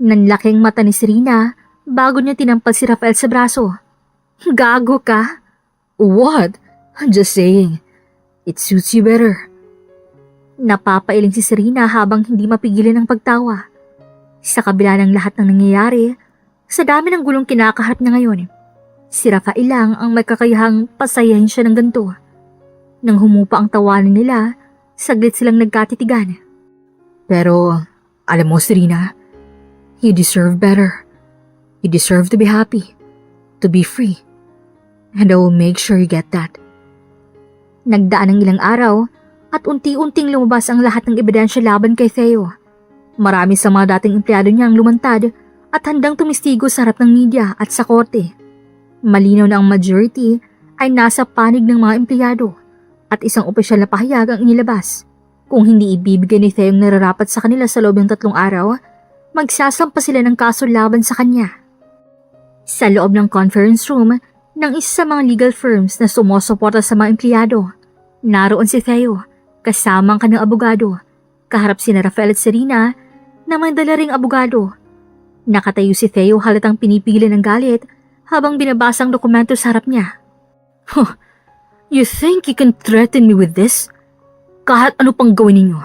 Nanlaking mata ni Serena bago niya tinampal si Rafael sa braso. Gago ka? What? I'm just saying. It suits you better. Napapailing si Serena habang hindi mapigilan ang pagtawa. Sa kabila ng lahat ng nangyayari, sa dami ng gulong kinakaharap niya ngayon, si Rafael lang ang may kakayahang pasayahin siya ng ganito. Nang humupa ang tawanan nila, saglit silang nagkatitigan. Pero, alam mo Serena, you deserve better. You deserve to be happy, to be free. And I will make sure you get that. Nagdaan ng ilang araw at unti-unting lumabas ang lahat ng ebidensya laban kay Theo. Marami sa mga dating empleyado niya ang lumantad at handang tumistigo sa harap ng media at sa korte. Malinaw na ang majority ay nasa panig ng mga empleyado at isang opisyal na pahayag ang inilabas. Kung hindi ibibigay ni Theo ang nararapat sa kanila sa loob ng 3 araw, magsasampa sila ng kaso laban sa kanya. Sa loob ng conference room ng isa sa mga legal firms na sumusuporta sa mga empleyado, naroon si Theo kasama ang kanyang abogado. Kaharap sina Rafael at Serena na may dala ring abogado. Nakatayo si Theo halatang pinipigilan ng galit habang binabasa ang dokumento sa harap niya. Huh, you think you can threaten me with this? Kahit ano pang gawin ninyo,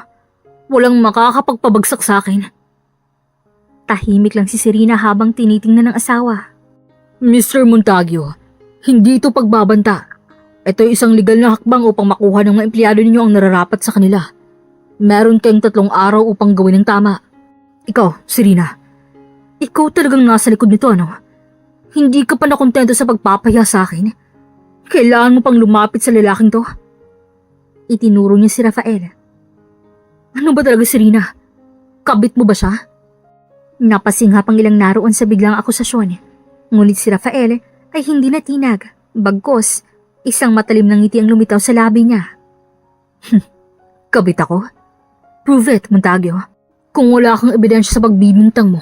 walang makakapagpabagsak sa akin. Tahimik lang si Serena habang tinitingnan ng asawa. Mr. Montague, hindi ito pagbabanta. Ito ay isang legal na hakbang upang makuha ng mga empleyado ninyo ang nararapat sa kanila. Meron kayong 3 araw upang gawin ng tama. Ikaw, Serena, ikaw talagang nasa likod nito, ano? Hindi ka pa nakontento sa pagpapahiya sa akin? Kailangan mo pang lumapit sa lalaking to? Itinuro niya si Rafael. Ano ba talaga, Serena? Kabit mo ba siya? Napasinghap ang ilang naroon sa biglang akusasyon. Ngunit si Rafael ay hindi natinag. Bagkos, isang matalim na ngiti ang lumitaw sa labi niya. Kabit ako? Prove it, Montague. Kung wala kang ebidensya sa pagbibintang mo,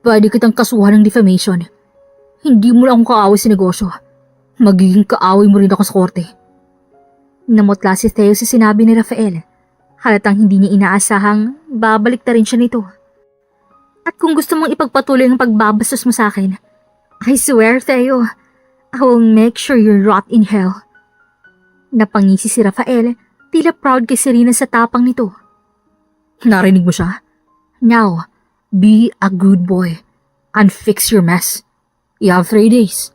pwede kitang kasuhan ng defamation. Hindi mo lang akong kaaway sa negosyo. Magiging kaaway mo rin ako sa korte. Namutla si Theo sa sinabi ni Rafael. Halatang hindi niya inaasahang babalik na rin siya nito. At kung gusto mong ipagpatuloy ang pagbabastos mo sa akin, I swear, Theo, I will make sure you rot in hell. Napangisi si Rafael, tila proud kay Serena sa tapang nito. Narinig mo siya? Now, be a good boy and fix your mess. You have 3 days.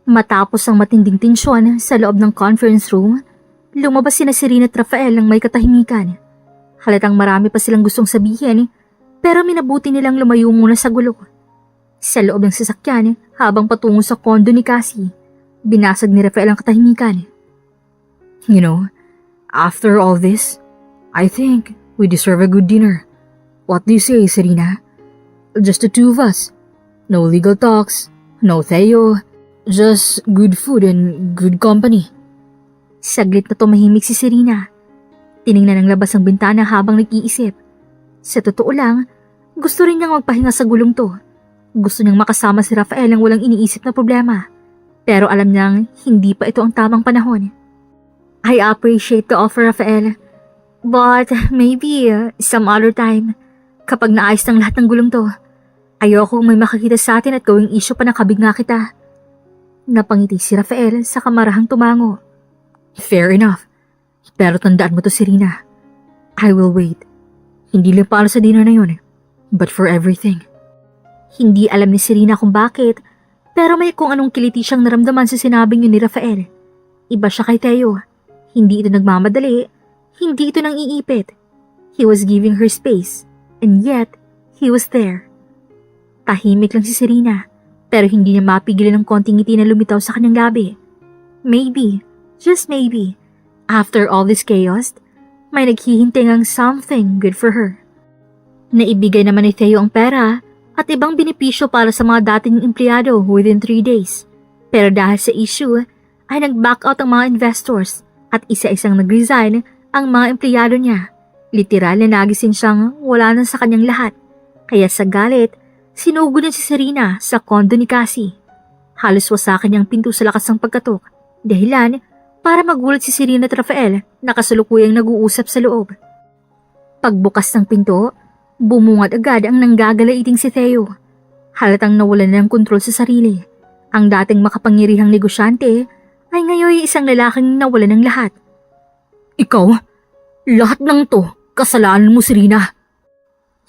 Matapos ang matinding tensyon sa loob ng conference room, lumabas sina Serena at Rafael ng may katahimikan. Halatang marami pa silang gustong sabihin, pero minabuti nilang lumayo muna sa gulo. Sa loob ng sasakyan, habang patungo sa kondo ni Cassie, binasag ni Rafael ang katahimikan. You know, after all this, I think we deserve a good dinner. What do you say, Serena? Just the 2 of us. No legal talks, no Theo, just good food and good company. Saglit na tumahimik si Serena. Tiningnan ng labas ang bintana habang nag-iisip. Sa totoo lang, gusto rin niyang magpahinga sa gulong to. Gusto niyang makasama si Rafael ang walang iniisip na problema. Pero alam niyang hindi pa ito ang tamang panahon. I appreciate the offer, Rafael. But maybe some other time, kapag naayos ng lahat ng gulong to, ayoko may makakita sa atin at gawing issue pa na kabigla kita. Napangiti si Rafael sa kamarahang tumango. Fair enough. Pero tandaan mo to, Serena. I will wait. Hindi lang para sa dinner na yun, but for everything. Hindi alam ni Serena kung bakit, pero may kung anong kiliti siyang naramdaman sa sinabing yun ni Rafael. Iba siya kay Theo. Hindi ito nagmamadali. Hindi ito nang iipit. He was giving her space, and yet, he was there. Tahimik lang si Serena, pero hindi niya mapigilan ng konting ngiti na lumitaw sa kanyang labi. Maybe, just maybe, after all this chaos, may naghihintay ngang something good for her. Naibigay naman ni Theo ang pera at ibang benepisyo para sa mga dating empleyado within 3 days. Pero dahil sa issue, ay nag-back out ang mga investors at isa-isang nag-resign ang mga empleyado niya. Literal na nagising siyang wala na sa kanyang lahat. Kaya sa galit, sinugod niya si Serena sa kondo ni Cassie. Halos wasakan niyang pinto sa lakas ng pagkatok. Dahilan para magulat si Serena at Rafael na kasalukuyang nag-uusap sa loob. Pagbukas ng pinto, bumungad agad ang nanggagalaiting si Theo. Halatang nawalan na ng kontrol sa sarili. Ang dating makapangyarihang negosyante ay ngayon isang lalaking nawalan ng lahat. Ikaw? Lahat ng to, kasalanan mo, Serena.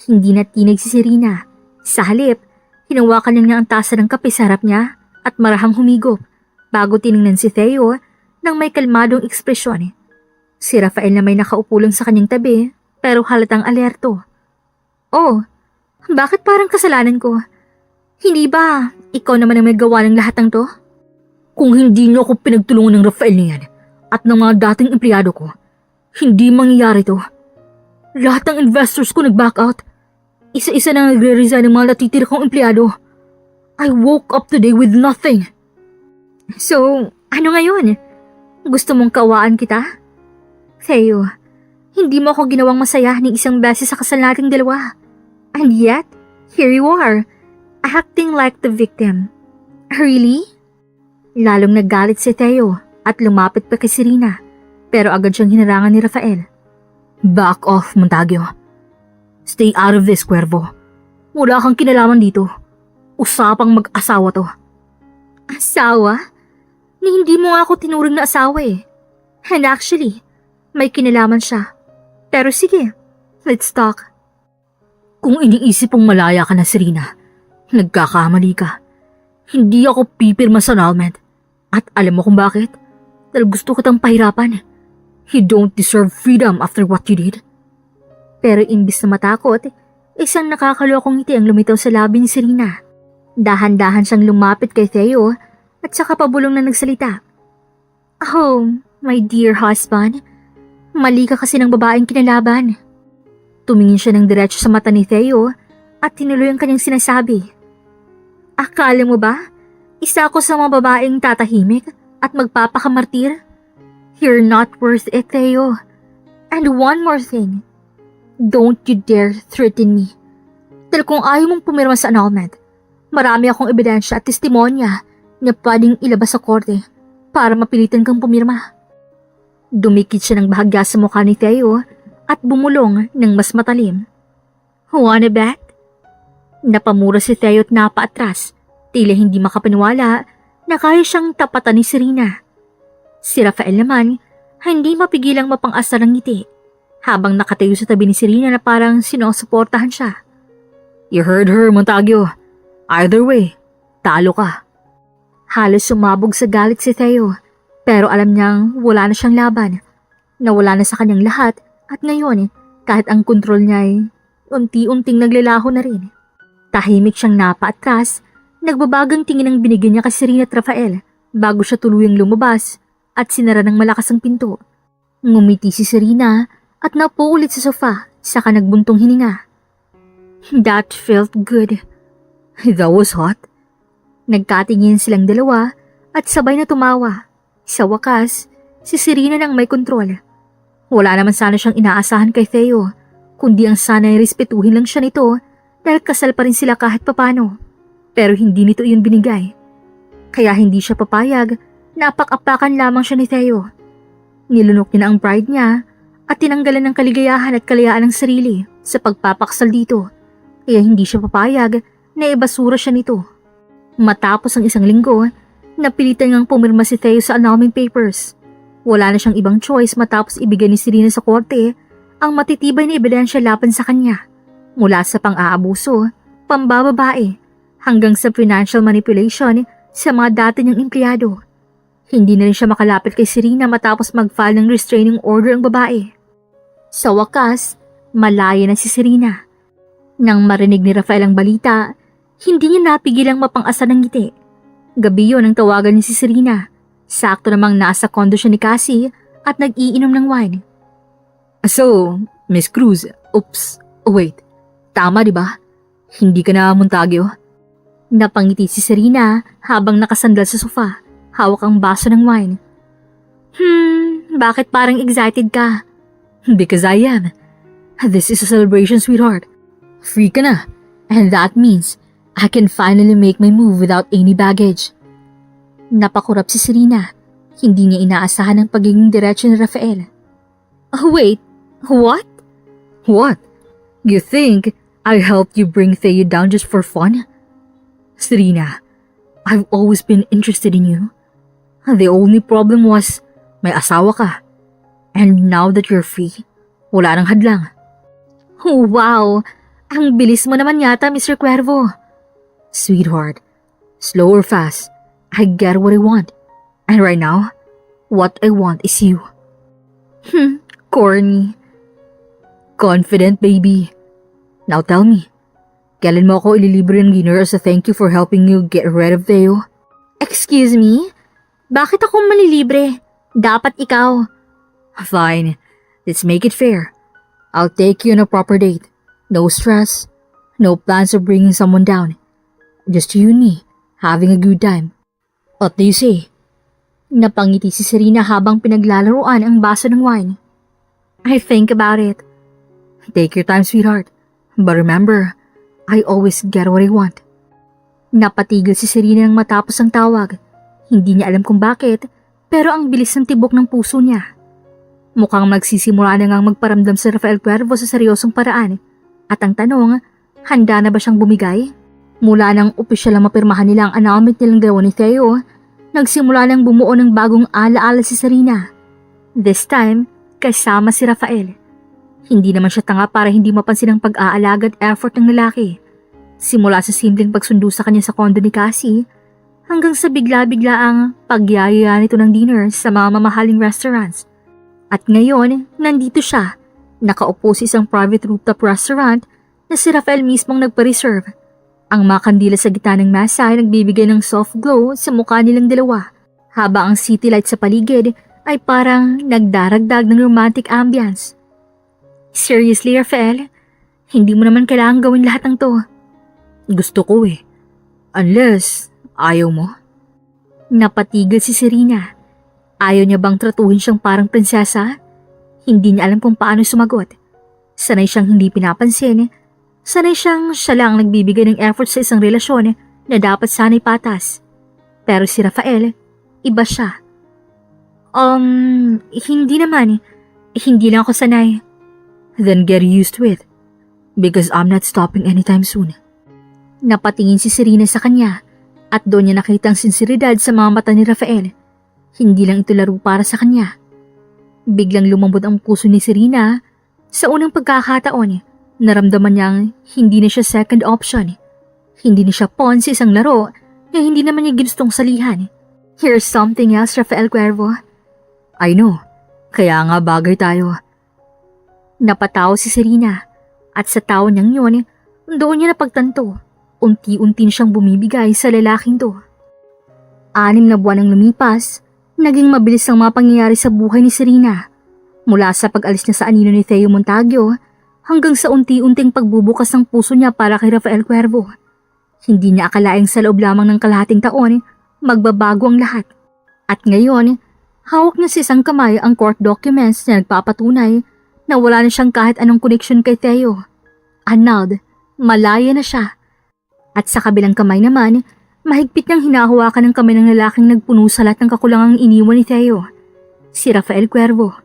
Hindi natinig si Serena. Sa halip, hinawakan niya ang tasa ng kape sa harap niya at marahang humigop bago tiningnan si Theo nang may kalmadong ekspresyon. Si Rafael na may nakaupo lang sa kanyang tabi pero halatang alerto. Oh, bakit parang kasalanan ko? Hindi ba ikaw naman ang may gawa ng lahat ng to? Kung hindi niyo ako pinagtulungan ng Rafael niyan at ng mga dating empleyado ko, hindi mangyayari to. Lahat ng investors ko nag-back out. Isa-isa na nagre-resign ng mga natitira kong empleyado. I woke up today with nothing. So, ano ngayon? Gusto mong kawaan kita? Theo, hindi mo ako ginawang masaya ni isang beses sa kasal nating dalawa. And yet, here you are, acting like the victim. Really? Lalong naggalit si Theo at lumapit pa kay Serena, pero agad siyang hinarangan ni Rafael. Back off, Montague. Stay out of this, Cuervo. Wala kang kinalaman dito. Usapang mag-asawa to. Asawa? Ni hindi mo nga ako tinuring na asawa eh. And actually, may kinalaman siya. Pero sige, let's talk. Kung iniisip mong malaya ka na, Serena, nagkakamali ka. Hindi ako pipirma sa annulment. At alam mo kung bakit? dahil gusto kitang pahirapan. You don't deserve freedom after what you did. Pero imbis na matakot, isang nakakalokong ngiti ang lumitaw sa labi ni Serena. Dahan-dahan siyang lumapit kay Theo at saka pabulong na nagsalita. Oh, my dear husband, mali ka kasi ng babaeng kinalaban. Tumingin siya ng diretso sa mata ni Theo at tinuloy ang kanyang sinasabi. Akala mo ba, isa ako sa mga babaeng tatahimik at magpapakamartir? You're not worth it, Theo. And one more thing, don't you dare threaten me. Dahil kung ayaw mong pumirma sa annulment, marami akong ebidensya at testimonya na pwedeng ilabas sa korte para mapilitan kang pumirma. Dumikit siya ng bahagya sa mukha ni Theo at bumulong ng mas matalim. Wanna bet? Napamura si Theo at napaatras, tila hindi makapaniwala na kaya siyang tapatan ni Serena. Si Rafael naman, hindi mapigilang mapang-asar ng ngiti, habang nakatayo sa tabi ni Serena na parang sinusuportahan siya. You heard her, Montague. Either way, talo ka. Halos sumabog sa galit si Theo, pero alam niyang wala na siyang laban. Nawala na sa kanyang lahat at ngayon, kahit ang kontrol niya ay unti-unting naglalaho na rin. Tahimik siyang napaatras, nagbabagang tingin ang binigyan niya kay Serena at Rafael bago siya tuluyang lumabas at sinara ng malakas ang pinto. Ngumiti si Serena at naupo ulit sa sofa, saka nagbuntong hininga. That felt good. That was hot. Nagkatingin silang dalawa at sabay na tumawa. Sa wakas, si Serena nang may kontrol. Wala naman sana siyang inaasahan kay Theo, kundi ang sana'y respetuhin lang siya nito dahil kasal pa rin sila kahit papano. Pero hindi nito iyon binigay. Kaya hindi siya papayag, napak-apakan lamang siya ni Theo. Nilunok niya na ang pride niya at tinanggalan ng kaligayahan at kalayaan ng sarili sa pagpapaksal dito. Kaya hindi siya papayag na ibasura siya nito. Matapos ang isang linggo, napilitan ngang pumirma si Theo sa annulment papers. Wala na siyang ibang choice matapos ibigay ni Serena sa korte ang matitibay na ebidensya laban sa kanya. Mula sa pang-aabuso, pambababae, hanggang sa financial manipulation sa mga dati niyang empleyado. Hindi na rin siya makalapit kay Serena matapos mag-file ng restraining order ang babae. Sa wakas, malaya na si Serena. Nang marinig ni Rafael ang balita, hindi niya napigilang mapang-asa ng ngiti. Gabi yun ang tawagan ni si Serena. Sakto namang nasa kondo siya ni Cassie at nag-iinom ng wine. So, Miss Cruz, wait, tama di ba? Hindi ka na Montague? Napangiti si Serena habang nakasandal sa sofa. Hawak ang baso ng wine. Bakit parang excited ka? Because I am. This is a celebration, sweetheart. Free ka na. And that means I can finally make my move without any baggage. Napakurap si Serena. Hindi niya inaasahan ang pagiging diretso ni Rafael. Oh, wait, what? What? You think I helped you bring Theo down just for fun? Serena, I've always been interested in you. The only problem was, may asawa ka. And now that you're free, wala nang hadlang. Oh, wow! Ang bilis mo naman yata, Mr. Cuervo. Sweetheart, slow or fast, I get what I want. And right now, what I want is you. Corny. Confident, baby. Now tell me, kailan mo ako ililibre ng dinner as a thank you for helping you get rid of Theo? Excuse me? Bakit ako malilibre? Dapat ikaw. Fine, let's make it fair. I'll take you on a proper date. No stress, no plans of bringing someone down. Just you and me, having a good time. What do you say? Napangiti si Serena habang pinaglalaroan ang baso ng wine. I think about it. Take your time, sweetheart. But remember, I always get what I want. Napatigil si Serena nang matapos ang tawag. Hindi niya alam kung bakit, pero ang bilis ng tibok ng puso niya. Mukhang magsisimula na ngang magparamdam si Rafael Cuervo sa seryosong paraan. At ang tanong, handa na ba siyang bumigay? Mula nang opisyal ang mapirmahan nila ang annulment nilang dalawa ni Theo, nagsimula nang bumuo ng bagong alaala si Serena. This time, kasama si Rafael. Hindi naman siya tanga para hindi mapansin ang pag-aalaga at effort ng lalaki. Simula sa simpleng pagsundo sa kanya sa kondo ni Cassie, hanggang sa bigla-bigla ang pagyayaya nito ng dinner sa mga mamahaling restaurants. At ngayon, nandito siya, nakaupo sa isang private rooftop restaurant na si Rafael mismong nagpa-reserve. Ang mga kandila sa gitna ng mesa ay nagbibigay ng soft glow sa mukha nilang dalawa, habang ang city light sa paligid ay parang nagdaragdag ng romantic ambience. Seriously, Rafael? Hindi mo naman kailangan gawin lahat ng to. Gusto ko eh. Unless, ayaw mo? Napatigil si Serena. Ayaw niya bang tratuhin siyang parang prinsesa? Hindi niya alam kung paano sumagot. Sanay siyang hindi pinapansin. Sanay siyang siya lang nagbibigay ng effort sa isang relasyon na dapat sana'y patas. Pero si Rafael, iba siya. Hindi naman. Hindi lang ako sanay. Then get used to it. Because I'm not stopping anytime soon. Napatingin si Serena sa kanya at doon niya nakita ang sinseridad sa mga mata ni Rafael. Hindi lang ito laro para sa kanya. Biglang lumambot ang puso ni Serena. Sa unang pagkakataon, naramdaman niyang hindi na siya second option. Hindi na siya pawn sa isang laro na hindi naman niya gustong salihan. Here's something else, Rafael Cuervo. I know. Kaya nga bagay tayo. Napatawa si Serena at sa tawa niyang yun, doon niya napagtanto. Unti-unti siyang bumibigay sa lalaking to. 6 na buwan ang lumipas. Naging mabilis ang mga pangyayari sa buhay ni Serena. Mula sa pag-alis niya sa anino ni Theo Montague hanggang sa unti-unting pagbubukas ng puso niya para kay Rafael Cuervo. Hindi niya akalaing sa loob lamang ng kalahating taon, magbabago ang lahat. At ngayon, hawak niya sa isang kamay ang court documents na nagpapatunay na wala na siyang kahit anong connection kay Theo. Annulled, malaya na siya. At sa kabilang kamay naman, mahigpit niyang hinahawakan ng kamay ng lalaking nagpuno sa lahat ng kakulangang iniwan ni Theo, si Rafael Cuervo.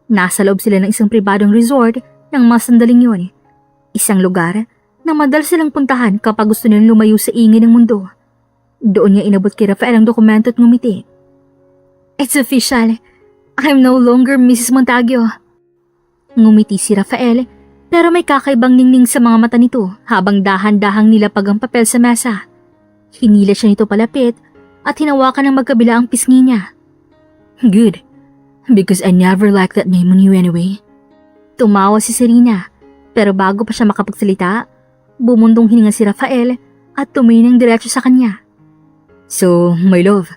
Nasa loob sila ng isang pribadong resort ng mga sandaling yun. Isang lugar na madalas silang puntahan kapag gusto nilang lumayo sa ingay ng mundo. Doon niya inabot kay Rafael ang dokumento at ngumiti. It's official. I'm no longer Mrs. Montague. Ngumiti si Rafael pero may kakaibang ningning sa mga mata nito habang dahan-dahang nilapag ang papel sa mesa. Hinila siya nito palapit at hinawakan ng magkabila ang pisngi niya. Good. Because I never liked that name on you anyway. Tumawa si Serena pero bago pa siya makapagsalita, bumundong hininga si Rafael at tumingin ng diretso sa kanya. So, my love,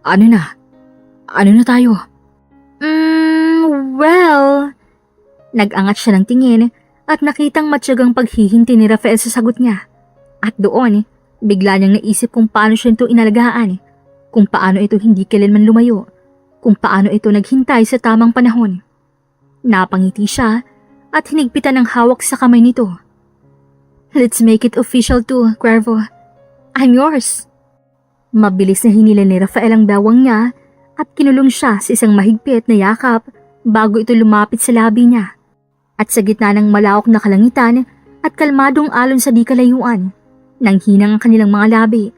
ano na? Ano na tayo? Well... Nag-angat siya ng tingin at nakitang matyagang paghihinti ni Rafael sa sagot niya. At doon, bigla niyang naisip kung paano siya ito inalagaan, kung paano ito hindi kailanman lumayo, kung paano ito naghintay sa tamang panahon. Napangiti siya at hinigpitan ng hawak sa kamay nito. Let's make it official too, Cuervo. I'm yours. Mabilis na hinila ni Rafael ang bawang niya at kinulong siya sa isang mahigpit na yakap bago ito lumapit sa labi niya. At sa gitna ng malawak na kalangitan at kalmadong alon sa di kalayuan, nanghinang ang kanilang mga labi.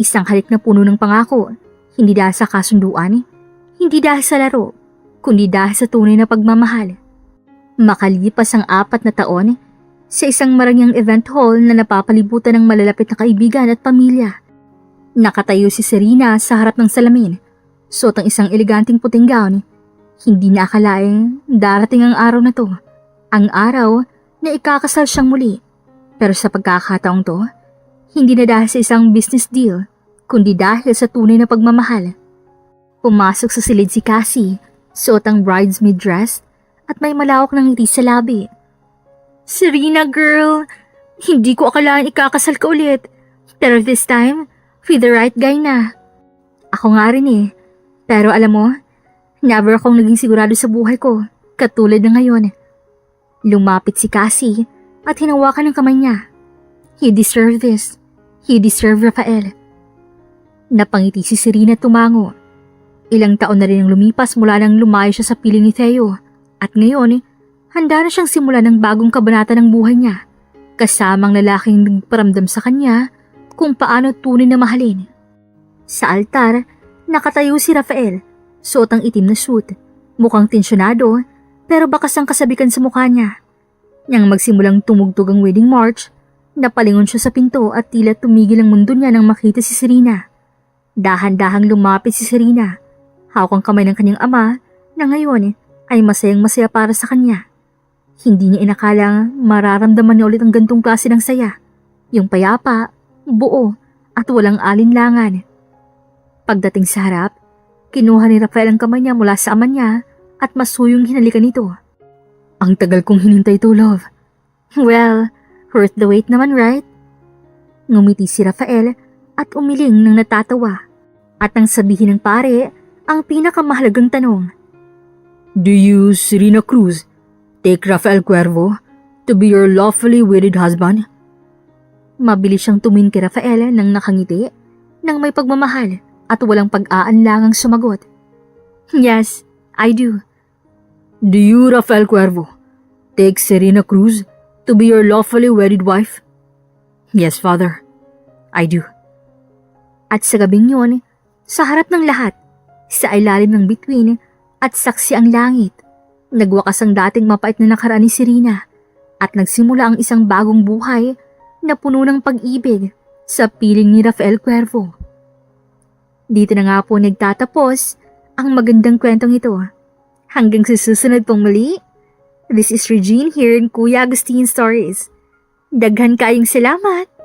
Isang halik na puno ng pangako, hindi dahil sa kasunduan, hindi dahil sa laro, kundi dahil sa tunay na pagmamahal. Makalipas ang 4 na taon, sa isang marangyang event hall na napapalibutan ng malalapit na kaibigan at pamilya. Nakatayo si Serena sa harap ng salamin, suot ang isang eleganteng puting gown. Hindi na akalaing darating ang araw na to. Ang araw na ikakasal siyang muli. Pero sa pagkakataong to, hindi na dahil sa isang business deal, kundi dahil sa tunay na pagmamahal. Pumasok sa silid si Cassie, suot ang bridesmaid dress at may malawak ng ngiti sa labi. Serena girl, hindi ko akalain ikakasal ka ulit. Pero this time, with the right guy na. Ako nga rin eh. Pero alam mo, never akong naging sigurado sa buhay ko, katulad na ngayon. Lumapit si Cassie at hinawakan ng kamay niya. You deserve this. You deserve Rafael. Napangiti si Serena tumango. Ilang taon na rin ang lumipas mula nang lumayo siya sa piling ni Theo. At ngayon, handa na siyang simulan ng bagong kabanata ng buhay niya. Kasamang lalaking nagparamdam sa kanya kung paano tunay na mahalin. Sa altar, nakatayo si Rafael. Suot ang itim na suit. Mukhang tensyonado, pero bakas ang kasabikan sa mukha niya. Nang magsimulang tumugtog ang wedding march, napalingon siya sa pinto at tila tumigil ang mundo niya nang makita si Serena. Dahan-dahang lumapit si Serena. Hawak ang kamay ng kanyang ama na ngayon ay masayang-masaya para sa kanya. Hindi niya inakalang mararamdaman niya ulit ang gantong klase ng saya. Yung payapa, buo at walang alinlangan. Pagdating sa harap, kinuha ni Rafael ang kamay niya mula sa ama niya at masuyong hinalikan nito. Ang tagal kong hinintay to, love. Well, worth the wait naman, right? Ngumiti si Rafael at umiling ng natatawa. At nang sabihin ng pare ang pinakamahalagang tanong. Do you, Serena Cruz, take Rafael Cuervo to be your lawfully wedded husband? Mabilis siyang tumingin kay Rafael nang nakangiti, nang may pagmamahal at walang pag-aanlangang sumagot. Yes, I do. Do you, Rafael Cuervo, take Serena Cruz to be your lawfully wedded wife? Yes, Father. I do. At sa gabing yun, sa harap ng lahat, sa ilalim ng bituin at saksi ang langit, nagwakas ang dating mapait na nakaraan ni Serena at nagsimula ang isang bagong buhay na puno ng pag-ibig sa piling ni Rafael Cuervo. Dito na nga po nagtatapos ang magandang kwentong ito. Hanggang sa susunod pong muli, this is Regine here in Kuya Agustin Stories. Daghan kayong salamat!